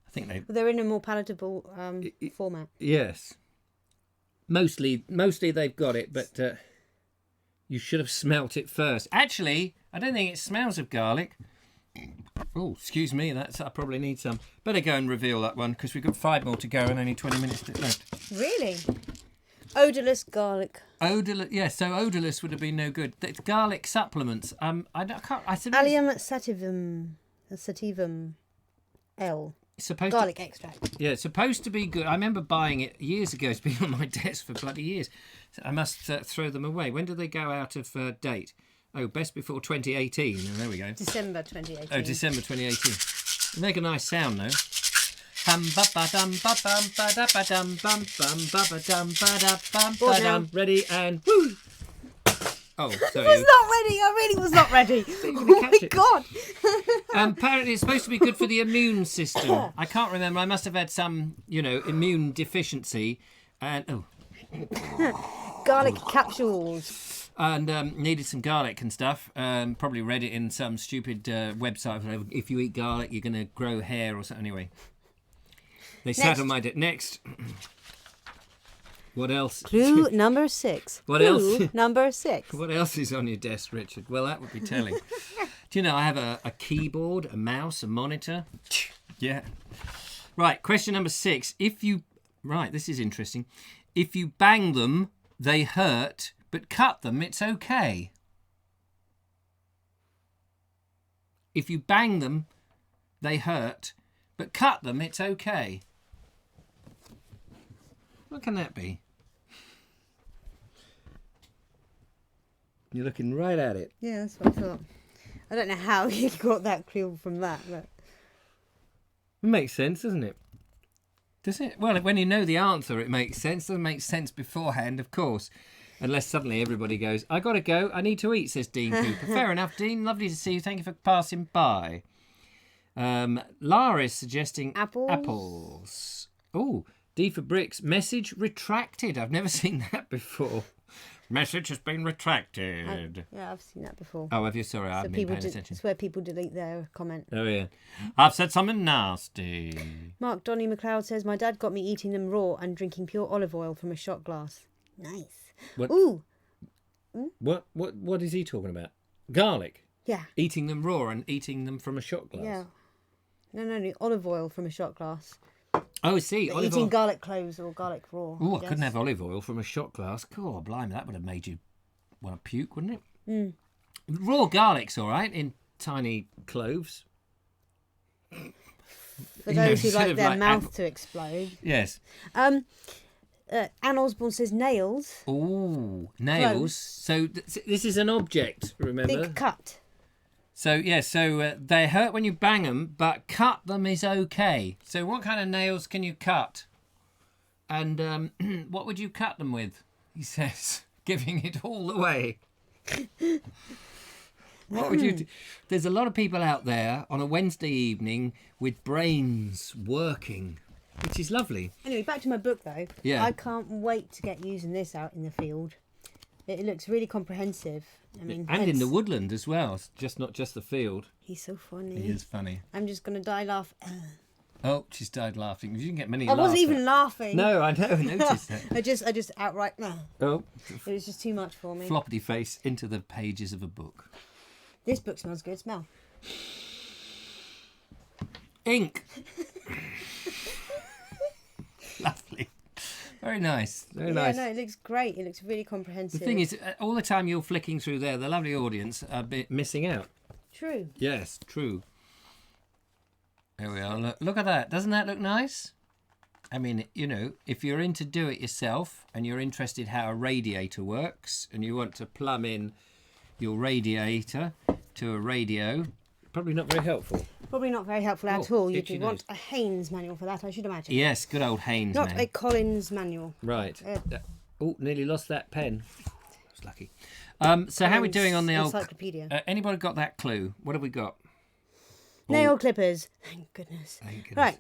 I think they're in a more palatable format. Yes. Mostly they've got it, but you should have smelt it first. Actually, I don't think it smells of garlic. Oh, excuse me, I probably need some. Better go and reveal that one because we've got 5 more to go and only 20 minutes left. Really? Odourless garlic. Odorless, yeah. So odourless would have been no good. It's garlic supplements. I can't. Allium sativum L. Garlic extract. Yeah, it's supposed to be good. I remember buying it years ago. It's been on my desk for bloody years. So I must throw them away. When do they go out of date? Oh, best before 2018. Oh, there we go. December 2018. Oh, December 2018. They make a nice sound, though. Ready and woo! Oh, sorry. I was not ready. I really was not ready. Oh my God. Apparently, it's supposed to be good for the immune system. I can't remember. I must have had some, immune deficiency. And garlic capsules. And needed some garlic and stuff. Probably read it in some stupid website. If you eat garlic, you're going to grow hair or something. Anyway, they sat on my Next. What else? Clue number 6. Else? Number 6. What else is on your desk, Richard? Well, that would be telling. Do you know I have a keyboard, a mouse, a monitor? Yeah. Right, question number 6. Right, this is interesting. If you bang them, they hurt, but cut them, it's okay. If you bang them, they hurt, but cut them, it's okay. What can that be? You're looking right at it. Yeah, that's what I thought. I don't know how you got that clue from that, but It makes sense, doesn't it? Does it? Well, when you know the answer, it makes sense. Doesn't make sense beforehand, of course. Unless suddenly everybody goes, I got to go, I need to eat, says Dean Cooper. Fair enough, Dean. Lovely to see you. Thank you for passing by. Lara is suggesting apples. Oh, D for bricks. Message retracted. I've never seen that before. Message has been retracted. Yeah, I've seen that before. Oh, have you? Sorry, I haven't been paying attention. It's where people delete their comment. Oh, yeah. I've said something nasty. Mark Donny McLeod says, my dad got me eating them raw and drinking pure olive oil from a shot glass. Nice. What? Ooh. What is he talking about? Garlic? Yeah. Eating them raw and eating them from a shot glass? Yeah. No, olive oil from a shot glass. Oh, I see. But eating garlic cloves or garlic raw. Oh, I couldn't have olive oil from a shot glass. Oh, blimey, that would have made you want to puke, wouldn't it? Mm. Raw garlic's all right in tiny cloves. For those who like their mouth to explode. Yes. Anne Osborne says nails. Oh, nails. Close. So this is an object, remember? Big cut. So, yeah, they hurt when you bang them, but cut them is okay. So what kind of nails can you cut? And what would you cut them with? He says, giving it all away. What would you do? There's a lot of people out there on a Wednesday evening with brains working, which is lovely. Anyway, back to my book, though. Yeah. I can't wait to get using this out in the field. It looks really comprehensive. I mean, and in the woodland as well, not just the field. He's so funny. He is funny. I'm just going to die laughing. Oh, she's died laughing. You didn't get many laughs. I wasn't even laughing. No, I know. I noticed that. I just outright. Oh. It was just too much for me. Floppity face into the pages of a book. This book smells good. Smell. Ink. Lovely. Very nice. Very nice. No, it looks great. It looks really comprehensive. The thing is, all the time you're flicking through there, the lovely audience are a bit missing out. True. Yes, true. There we are. Look at that. Doesn't that look nice? I mean, if you're into do it yourself and you're interested how a radiator works and you want to plumb in your radiator to a radio, probably not very helpful. Probably not very helpful at all. You'd want a Haines manual for that, I should imagine. Yes, good old Haines Not a Collins manual. Right. Oh, nearly lost that pen. I was lucky. So how are we doing on the old... Encyclopedia. Anybody got that clue? What have we got? Nail clippers. Thank goodness. Right.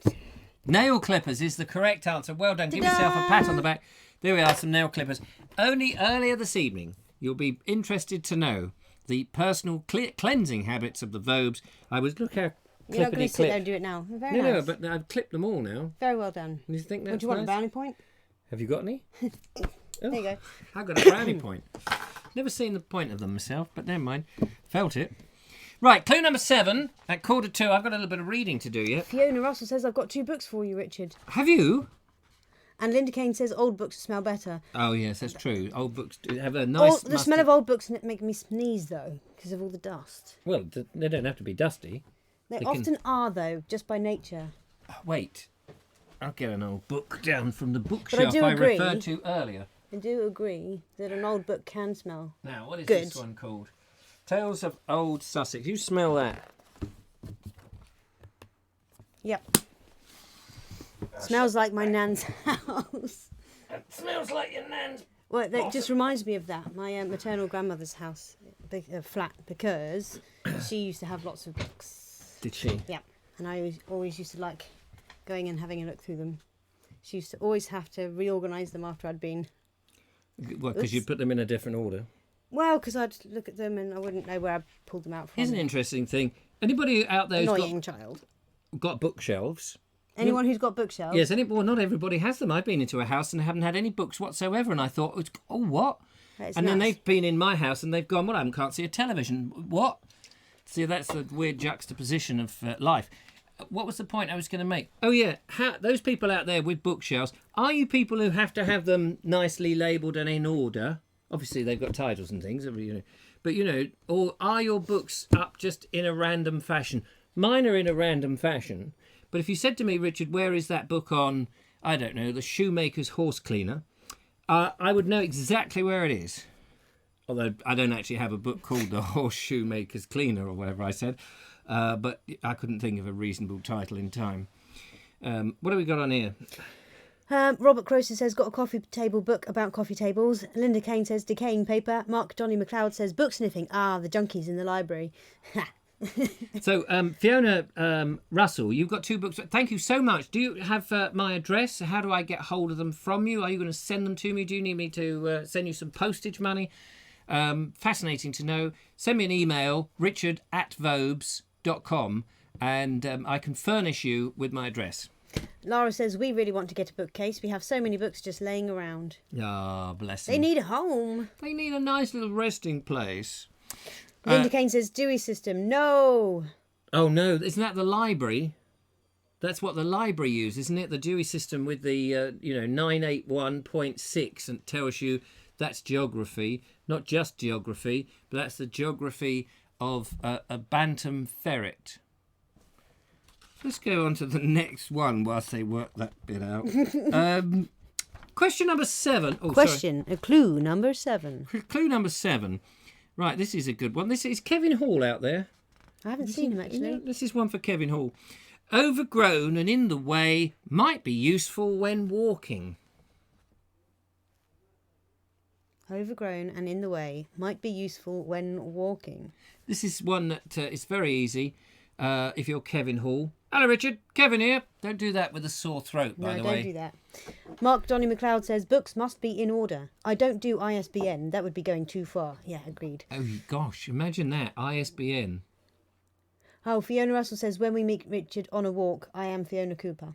Nail clippers is the correct answer. Well done. Give yourself a pat on the back. There we are, some nail clippers. Only earlier this evening, you'll be interested to know the personal cleansing habits of the Vobes. I was look how You're not going to sit there and do it now. Very nice. No, but I've clipped them all now. Very well done. Do you think that's Would you want nice? a brownie point? Have you got any? There you go. I've got a brownie point. Never seen the point of them myself, but never mind. Felt it. Right, clue number 7. At 2:45, I've got a little bit of reading to do yet. Fiona Russell says, I've got 2 books for you, Richard. Have you? And Linda Kane says, old books smell better. Oh, yes, that's true. Old books do have a nice... The smell of old books make me sneeze, though, because of all the dust. Well, they don't have to be dusty. They often are, though, just by nature. Wait. I'll get an old book down from the bookshelf I referred to earlier. I do agree that an old book can smell Now, what is good. This one called? Tales of Old Sussex. You smell that? Yep. Smells like my nan's house. It smells like your nan's... Well, that just reminds me of that. My maternal grandmother's house, flat, because she used to have lots of books. Did she? Yeah. And I always used to like going and having a look through them. She used to always have to reorganise them after I'd been... What, because you put them in a different order? Well, because I'd look at them and I wouldn't know where I pulled them out from. Here's an interesting thing. Anybody out there who's got bookshelves... Anyone who's got bookshelves? Yes, well, not everybody has them. I've been into a house and haven't had any books whatsoever, and I thought, oh, what? Then they've been in my house and they've gone, well, I can't see a television. What? See, that's the weird juxtaposition of life. What was the point I was going to make? Oh, yeah, those people out there with bookshelves, are you people who have to have them nicely labelled and in order? Obviously, they've got titles and things, but, or are your books up just in a random fashion? Mine are in a random fashion. But if you said to me, Richard, where is that book on, I don't know, the shoemaker's horse cleaner, I would know exactly where it is. Although I don't actually have a book called The Horseshoe Maker's Cleaner or whatever I said. But I couldn't think of a reasonable title in time. What have we got on here? Robert Croser says, got a coffee table book about coffee tables. Linda Kane says, decaying paper. Mark Donny McLeod says, book sniffing. Ah, the junkies in the library. So, Fiona Russell, you've got 2 books. Thank you so much. Do you have my address? How do I get hold of them from you? Are you going to send them to me? Do you need me to send you some postage money? Fascinating to know. Send me an email, richard@vobes.com, and I can furnish you with my address. Lara says, we really want to get a bookcase. We have so many books just laying around. Ah, bless them. They need a home. They need a nice little resting place. Linda Kane says, Dewey System. No. Oh, no. Isn't that the library? That's what the library use, isn't it? The Dewey System with the, 981.6, and tells you that's geography. Not just geography, but that's the geography of a bantam ferret. Let's go on to the next one whilst they work that bit out. Question number 7. Oh, Clue number 7. Clue number 7. Right, this is a good one. This is Kevin Hall out there. I haven't seen him, actually. This is one for Kevin Hall. Overgrown and in the way, might be useful when walking. Overgrown and in the way, might be useful when walking. This is one that is very easy if you're Kevin Hall. Hello, Richard. Kevin here. Don't do that with a sore throat, by the way. No, don't do that. Mark Donny McLeod says, books must be in order. I don't do ISBN. That would be going too far. Yeah, agreed. Oh, gosh. Imagine that. ISBN. Oh, Fiona Russell says, when we meet Richard on a walk, I am Fiona Cooper.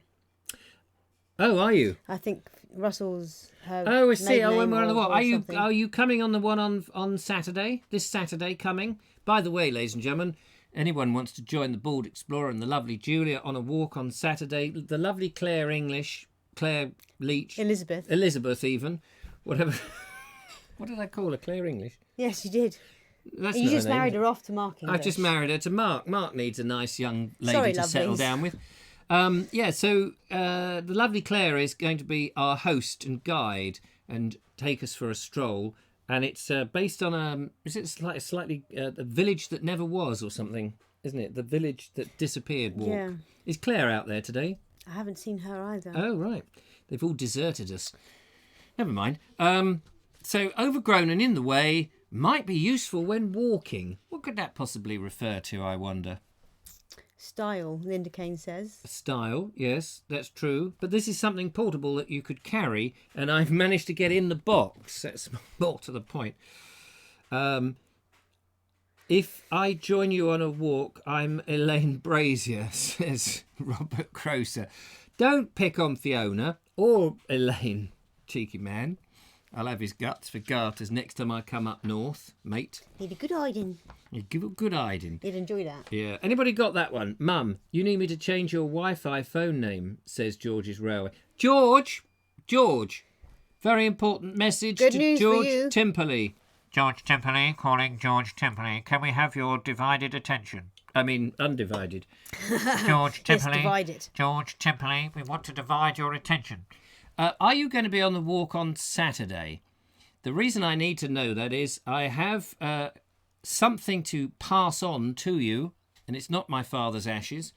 Oh, are you? I think Russell's her. Oh, I see. Oh, when we're on the walk. Something. Are you coming on the one on Saturday? This Saturday coming? By the way, ladies and gentlemen, anyone wants to join the Bald Explorer and the lovely Julia on a walk on Saturday, the lovely Claire Leach. Elizabeth even. Whatever. What did I call her? Claire English? Yes, you did. That's you just married her off to Mark English. I've just married her to Mark. Mark needs a nice young lady to settle down with. So the lovely Claire is going to be our host and guide and take us for a stroll. And it's based on is it slightly the village that never was or something, isn't it? The village that disappeared walk. Yeah. Is Claire out there today? I haven't seen her either. Oh, right. They've all deserted us. Never mind. So overgrown and in the way might be useful when walking. What could that possibly refer to, I wonder? Style, Linda Kane says. Style, yes, that's true. But this is something portable that you could carry, and I've managed to get in the box. That's more to the point. If I join you on a walk, I'm Elaine Brazier, says Robert Croser. Don't pick on Fiona or Elaine, cheeky man. I'll have his guts for garters next time I come up north, mate. Need a good hiding. You give a good hiding. You'd enjoy that. Yeah. Anybody got that one? Mum, you need me to change your Wi-Fi phone name, says George's Railway. George! Very important message good to news George for you. Timperley. George Timperley, calling George Timperley. Can we have your divided attention? I mean, undivided. George Yes, Timperley. divide it. George Timperley, we want to divide your attention. Are you going to be on the walk on Saturday? The reason I need to know that is I have something to pass on to you, and it's not my father's ashes.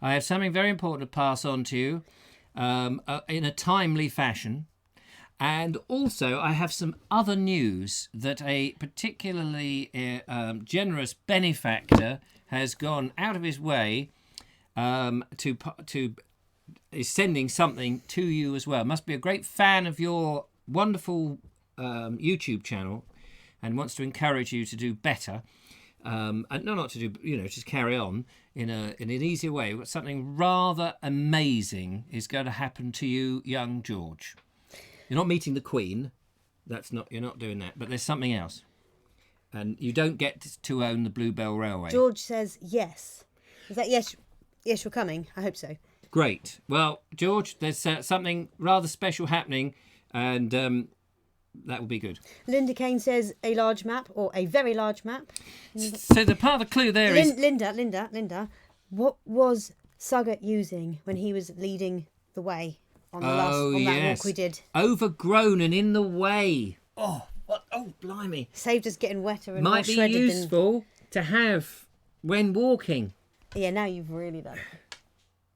I have something very important to pass on to you in a timely fashion. And also I have some other news that a particularly generous benefactor has gone out of his way to is sending something to you as well. Must be a great fan of your wonderful YouTube channel and wants to encourage you to do better. And not to do, just carry on in an easier way. But something rather amazing is going to happen to you, young George. You're not meeting the Queen. You're not doing that. But there's something else. And you don't get to own the Bluebell Railway. George says yes. Is that yes? Yes, you're coming. I hope so. Great. Well, George, there's something rather special happening, and that will be good. Linda Kane says a large map or a very large map. So the part of the clue there is... Linda, what was Sugget using when he was leading the way on that walk we did? Overgrown and in the way. Oh, what Oh, blimey. Saved us getting wetter and Might more be shredded useful to have when walking. than... Yeah, now you've really done it.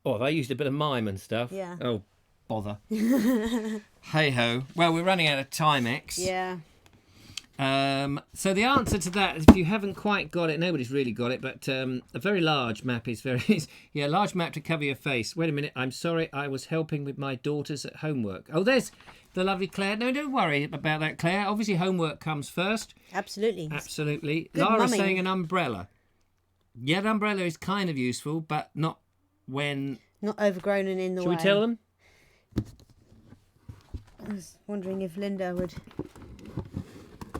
Oh, have I used a bit of mime and stuff? Yeah. Oh, bother. Hey-ho. Well, we're running out of time, X. Yeah. So the answer to that, if you haven't quite got it, nobody's really got it, but a very large map is yeah, large map to cover your face. Wait a minute, I'm sorry, I was helping with my daughters at homework. Oh, there's the lovely Claire. No, don't worry about that, Claire. Obviously, homework comes first. Absolutely. Absolutely. Good Lara's mumming. saying an umbrella. Yeah, an umbrella is kind of useful, but not when... Not overgrown and in the Shall way. we tell them? I was wondering if Linda would...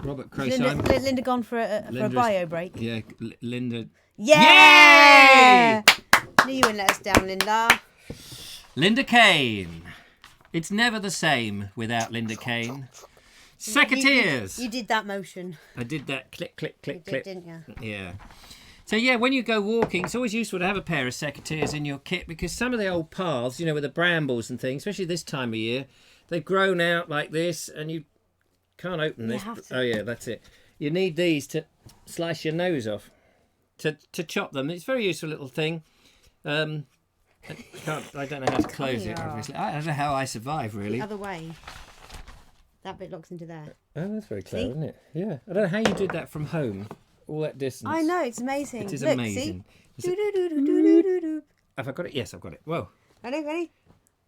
Robert Is Crowe. Linda gone for a bio break? Yeah, Linda. Yeah! Knew you wouldn't let us down, Linda. Linda Kane. It's never the same without Linda Kane. Secateurs. You did that motion. I did that click, click, click, You did, click. didn't you? Yeah. So, yeah, when you go walking, it's always useful to have a pair of secateurs in your kit because some of the old paths, you know, with the brambles and things, especially this time of year, they've grown out like this and you can't open this. have to. Oh, yeah, that's it. You need these to slice your nose off, to chop them. It's a very useful little thing. I don't know how to close it, Yeah. obviously. I don't know how I survive, really. The other way. That bit locks into there. Oh, that's very clever, See? isn't it? Yeah. I don't know how you did that from home, all that distance. I know, it's amazing. It is Look, amazing. See? Do-do-do-do-do-do-do. Have I got it? Yes, I've got it. Whoa. Ready?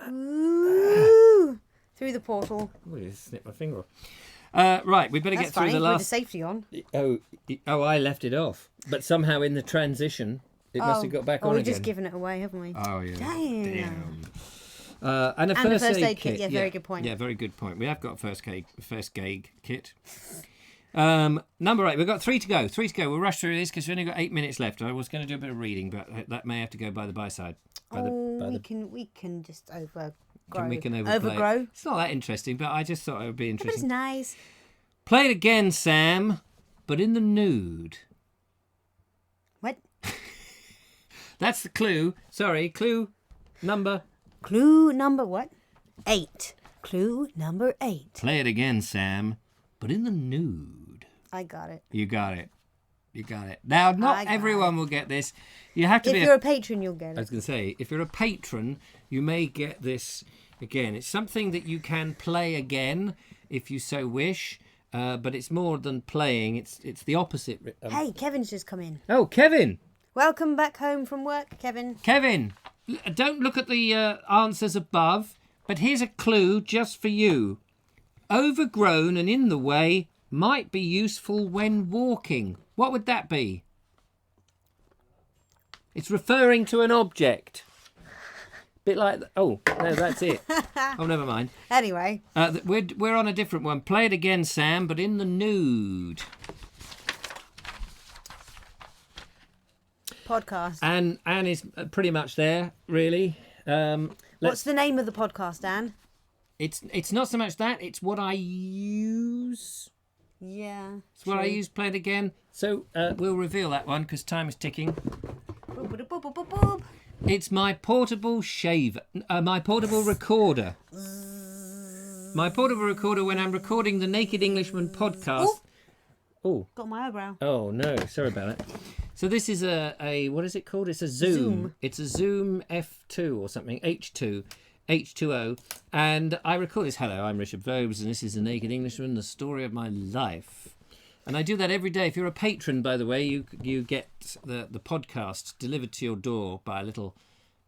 Ooh. Through the portal. Oh, you snipped my finger off. Right, we better That's get through funny, the with the last... safety on. Oh, I left it off. But somehow in the transition, it must have got back on we've again. just given it away, haven't we? Oh, yeah. Damn. And a first aid kit. Yeah, very good point. Yeah, very good point. We have got a first aid kit. Number 8. We've got 3 to go. We'll rush through this because we've only got 8 minutes left. I was going to do a bit of reading, but that may have to go by the by-side. We can just overgrow. We can overplay. Overgrow. It's not that interesting, but I just thought it would be But it's interesting. nice. Play it again, Sam, but in the nude. What? That's the clue. Sorry, clue number... Clue number what? 8. Clue number 8. Play it again, Sam, but in the nude. I got it. You got it. Now, I not got everyone will get this. You have to If be... you're a patron, you'll get I was it. going to say, if you're a patron, you may get this again. It's something that you can play again if you so wish, but it's more than playing. It's the opposite. Hey, Kevin's just come in. Oh, Kevin! Welcome back home from work, Kevin. Kevin, don't look at the answers above, but here's a clue just for you. Overgrown and in the way might be useful when walking. What would that be? It's referring to an object. Bit like... Oh, no, that's it. Oh, never mind. Anyway, We're on a different one. Play it again, Sam, but in the nude. podcast. Anne is pretty much there, really. What's the name of the podcast, Anne? It's not so much that, it's what I use. Yeah. It's what I use, play it again. So we'll reveal that one because time is ticking. Boop. It's my portable shaver, my portable recorder. My portable recorder when I'm recording the Naked Englishman podcast. Oh. Got my eyebrow. Oh no, sorry about that. So this is a what is it called? It's a Zoom. It's a Zoom F2 or something, H2O. And I record this. Hello, I'm Richard Vobes, and this is the Naked Englishman, the story of my life. And I do that every day. If you're a patron, by the way, you get the podcast delivered to your door by a little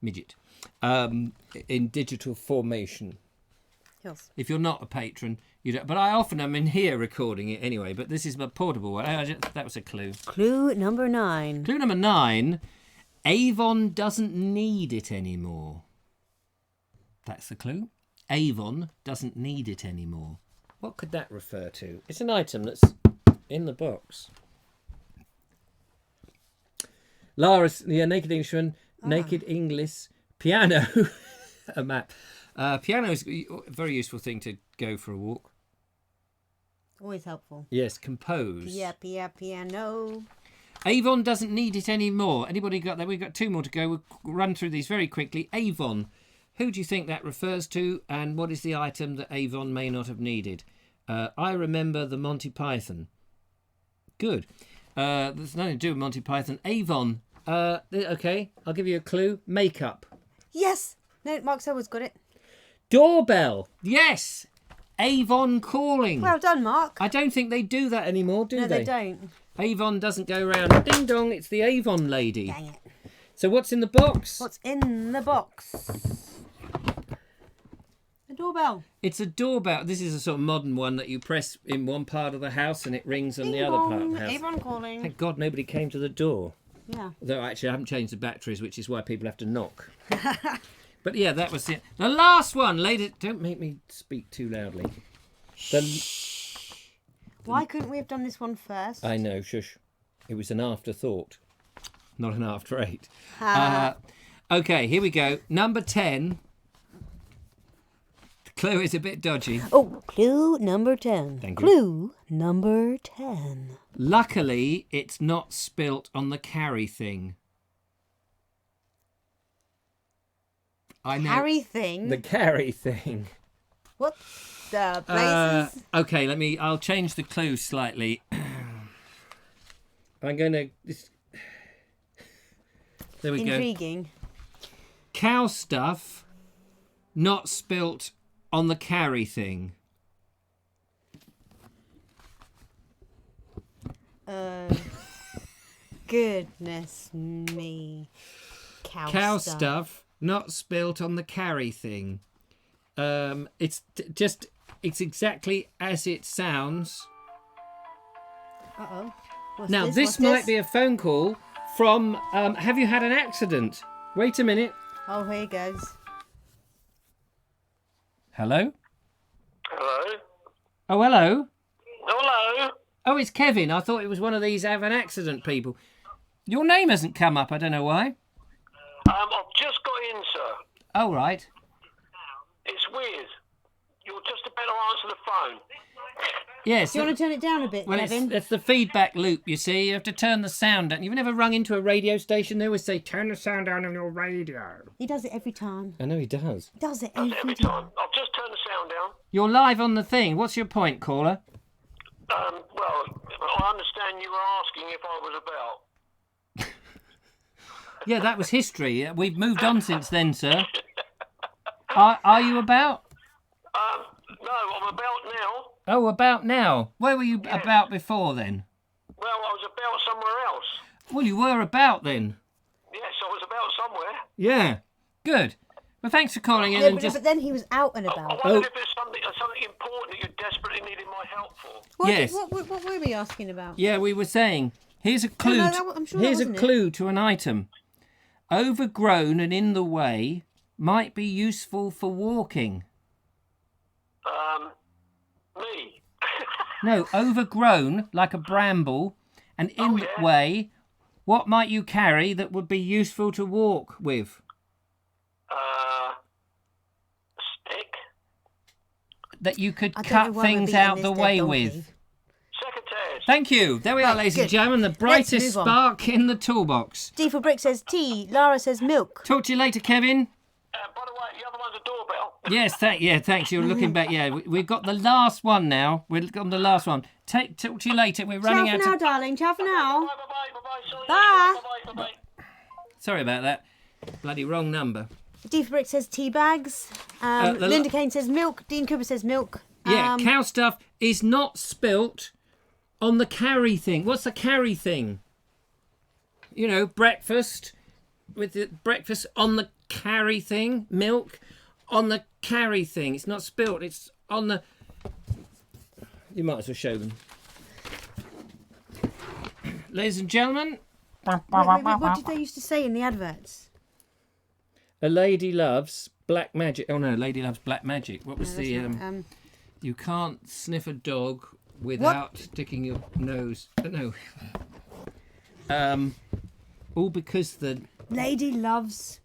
midget in digital formation. Yes. If you're not a patron, you don't. But I often am in here recording it anyway. But this is my portable one. That was a clue. Clue number 9. Clue number 9. Avon doesn't need it anymore. That's the clue. Avon doesn't need it anymore. What could that refer to? It's an item that's in the box. Lara's the Naked Englishman, Naked English piano, a map. Piano is a very useful thing to go for a walk. Always helpful. Yes, compose. Piano. Avon doesn't need it anymore. Anybody got that? We've got 2 more to go. We'll run through these very quickly. Avon. Who do you think that refers to? And what is the item that Avon may not have needed? I remember the Monty Python. Good. There's nothing to do with Monty Python. Avon. Okay, I'll give you a clue. Makeup. Yes. No, Mark Selwood's got it. Doorbell. Yes. Avon calling. Well done, Mark. I don't think they do that anymore, do No, they? they don't. Avon doesn't go around. Ding dong, it's the Avon lady. Dang it. So what's in the box? What's in the box? A doorbell. It's a doorbell. This is a sort of modern one that you press in one part of the house and it rings on the other part of the house. Avon calling. Thank God nobody came to the door. Yeah. Though actually I haven't changed the batteries, which is why people have to knock. But yeah, that was it. The last one, ladies. Don't make me speak too loudly. Why couldn't we have done this one first? I know, shush. It was an afterthought, not an after eight. Okay, here we go. Number 10. The clue is a bit dodgy. Oh, clue number 10. Thank you. Clue number 10. Luckily, it's not spilt on the carry thing. I know. Carry thing? The carry thing. What the places? Okay, I'll change the clue slightly. I'm going to... There we go. Intriguing. Cow stuff not spilt on the carry thing. Goodness me. Cow stuff not spilt on the carry thing. It's exactly as it sounds. Uh-oh. Now, this might be a phone call from... have you had an accident? Wait a minute. Oh, here he goes. Hello? Hello? Oh, hello. Hello? Oh, it's Kevin. I thought it was one of these have an accident people. Your name hasn't come up. I don't know why. I've just got in, sir. Oh, right. It's weird. You're just about to answer the phone. Yes. Do you want to turn it down a bit, Well, Kevin? it's the feedback loop, you see. You have to turn the sound down. You've never rung into a radio station? They always say, turn the sound down on your radio. He does it every time. I know he does. He does it That's every every time. time. I've just turned the sound down. You're live on the thing. What's your point, caller? Well, I understand you were asking if I was about. Yeah, that was history. We've moved on since then, sir. Are you about? No, I'm about now. Oh, about now. Where were you about before then? Well, I was about somewhere else. Well, you were about then. Yes, I was about somewhere. Yeah. Good. Well, thanks for calling in Yeah, and but, just... but then he was out and I about. wondered if there's something important that you desperately needed my help for. Yes. What were we asking about? Yeah, we were saying, here's a clue. I'm sure that here's a wasn't it. clue to an item. Overgrown and in the way might be useful for walking. Me. No, overgrown, like a bramble, and in the yeah. way, what might you carry that would be useful to walk with? Stick. That you could I don't cut know why we're things beating out this the dead way donkey. with. Secretaries. Thank you. There we are, Right, ladies good. and gentlemen. The brightest move on. spark in the toolbox. D for Brick says tea. Lara says milk. Talk to you later, Kevin. By the way, the other one's a doorbell. Yes, thanks. You're looking back. Yeah, we've got the last one now. We've got the last one. Talk to you later. We're Ciao running for out now, of... darling. Ciao for now. Bye. Sorry. Bye. Bye. Sorry about that. Bloody wrong number. D for Brick says tea bags. Linda Kane says milk. Dean Cooper says milk. Yeah, cow stuff is not spilt on the carry thing. What's the carry thing? You know, breakfast with the breakfast on the carry thing. Milk on the carry thing. It's not spilt. It's on the... You might as well show them. Ladies and gentlemen, Wait, what did they used to say in the adverts? a lady loves black magic. Oh no, lady loves black magic. What was the... You can't sniff a dog without sticking your nose. No. All because the... Lady loves...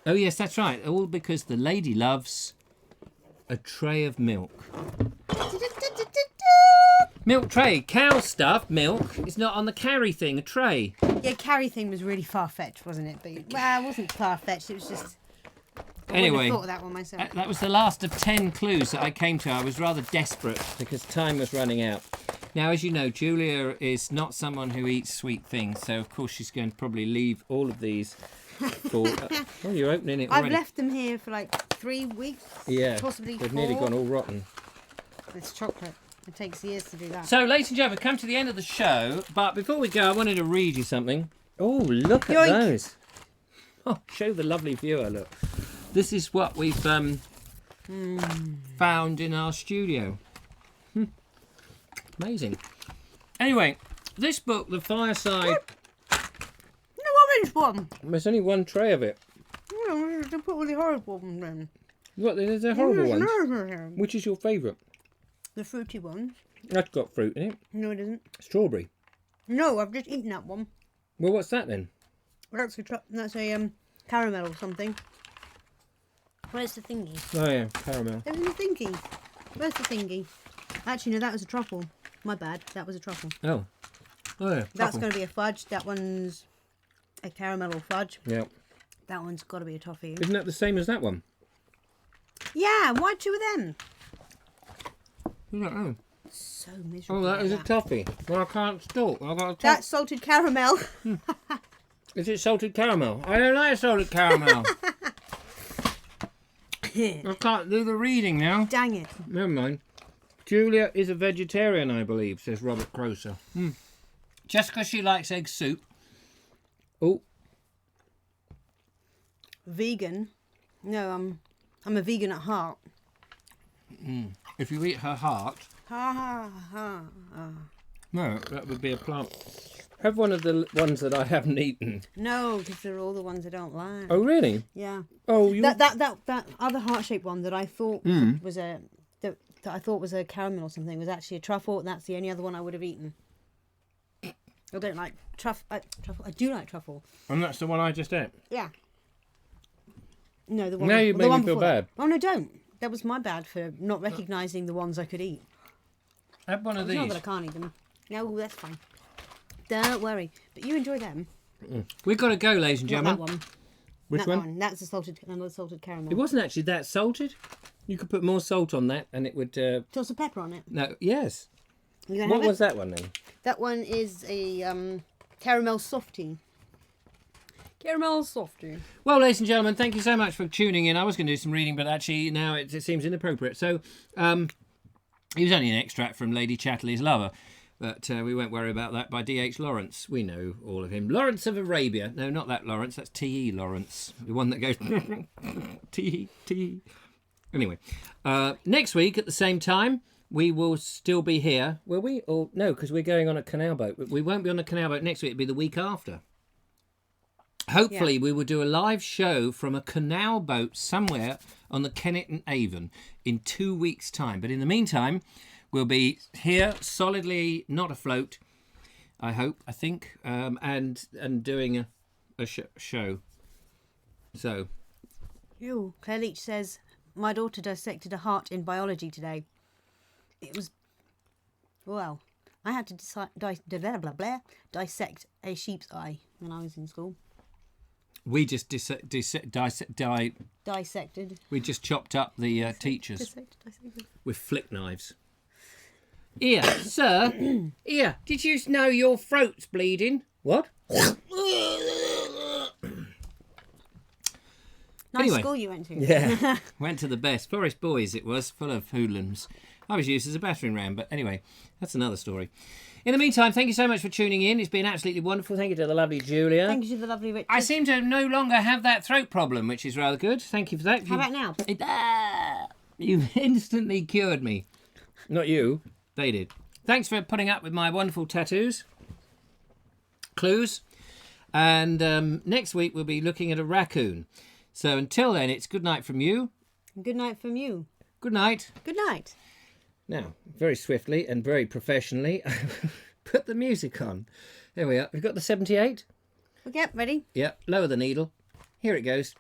Oh, yes, that's right. All because the lady loves a tray of milk. Milk tray. Cow stuff, milk. It's not on the carry thing, a tray. Yeah, carry thing was really far-fetched, wasn't it? But, well, it wasn't far-fetched. It was just... Anyway, thought of that one myself. that was the last of 10 clues that I came to. I was rather desperate because time was running out. Now, as you know, Julia is not someone who eats sweet things, so of course she's going to probably leave all of these for... oh, you're opening it already. I've left them here for like 3 weeks. Yeah, possibly they've 4. nearly gone all rotten. It's chocolate. It takes years to do that. So, ladies and gentlemen, come to the end of the show, but before we go, I wanted to read you something. Oh, look at Yoink. those. Oh, show the lovely viewer, look. This is what we've found in our studio. Amazing. Anyway, this book, The Fireside... No orange one. There's only one tray of it. No, they put all the horrible ones in. What, there's a horrible one. Which is your favourite? The fruity ones. That's got fruit in it. No, it isn't. Strawberry. No, I've just eaten that one. Well, what's that then? That's a caramel or something. Where's the thingy? Oh, yeah, caramel. There was a thingy. Where's the thingy? Actually, no, that was a truffle. My bad. That was a truffle. Oh. Oh, yeah. That's truffle. going to be a fudge. That one's a caramel or fudge. Yeah. That one's got to be a toffee. Isn't that the same as that one? Yeah, why 2 of them? I don't know. So miserable. Oh, that like is a toffee. Well, I can't stalk. I've got a That's salted caramel. Is it salted caramel? I don't like salted caramel. I can't do the reading now. Dang it. Never mind. Julia is a vegetarian, I believe, says Robert Croser. Just because she likes egg soup. Oh, Vegan? No, I'm a vegan at heart. if you eat her heart, Ha ha ha. no, that would be a plant. Have one of the ones that I haven't eaten. No, because they're all the ones I don't like. Oh, really? Yeah. Oh, you. That other heart-shaped one that I thought was that I thought was a caramel or something was actually a truffle, and that's the only other one I would have eaten. I don't like truffle. I do like truffle. And that's the one I just ate. Yeah. No, the one. Now you the made one me feel before bad. that. Oh no, don't. That was my bad for not recognising the ones I could eat. Have one of It's not these. that I can't eat them. No, that's fine. Don't worry. But you enjoy them. We've got to go, ladies and Not gentlemen. that one. Which Not one? that one. That's another salted caramel. It wasn't actually that salted. You could put more salt on that, and it would. Toss some pepper on it. No, yes. You gonna What have it? was that one then? That one is a caramel softie. Caramel softie. Well, ladies and gentlemen, thank you so much for tuning in. I was going to do some reading, but actually now it seems inappropriate. So, it was only an extract from Lady Chatterley's Lover, but we won't worry about that, by D.H. Lawrence. We know all of him. Lawrence of Arabia. No, not that Lawrence. That's T.E. Lawrence. The one that goes T. Anyway, next week at the same time, we will still be here. Will we? Or no, because we're going on a canal boat. We won't be on a canal boat next week. It'll be the week after. Hopefully, we will do a live show from a canal boat somewhere on the Kennet and Avon in 2 weeks' time. But in the meantime, we'll be here solidly, not afloat, I hope, I think, and doing a show. So. Ew. Claire Leach says, my daughter dissected a heart in biology today. It was... Well, I had to dissect a sheep's eye when I was in school. We just Dissected. we just chopped up the teachers Dissected. with flick knives. Here, sir. Here, did you know your throat's bleeding? What? Nice Anyway. school you went to. Yeah. Went to the best. Forest Boys it was, full of hoodlums. I was used as a battering ram, but anyway, that's another story. In the meantime, thank you so much for tuning in. It's been absolutely wonderful. Thank you to the lovely Julia. Thank you to the lovely Richard. I seem to no longer have that throat problem, which is rather good. Thank you for that. How about now? You've instantly cured me. Not you. They did. Thanks for putting up with my wonderful tattoos. Clues. And next week we'll be looking at a raccoon. So until then, it's good night from you. Good night from you. Good night. Good night. Now, very swiftly and very professionally, put the music on. There we are. We've got the 78. Okay, ready? Yep, lower the needle. Here it goes.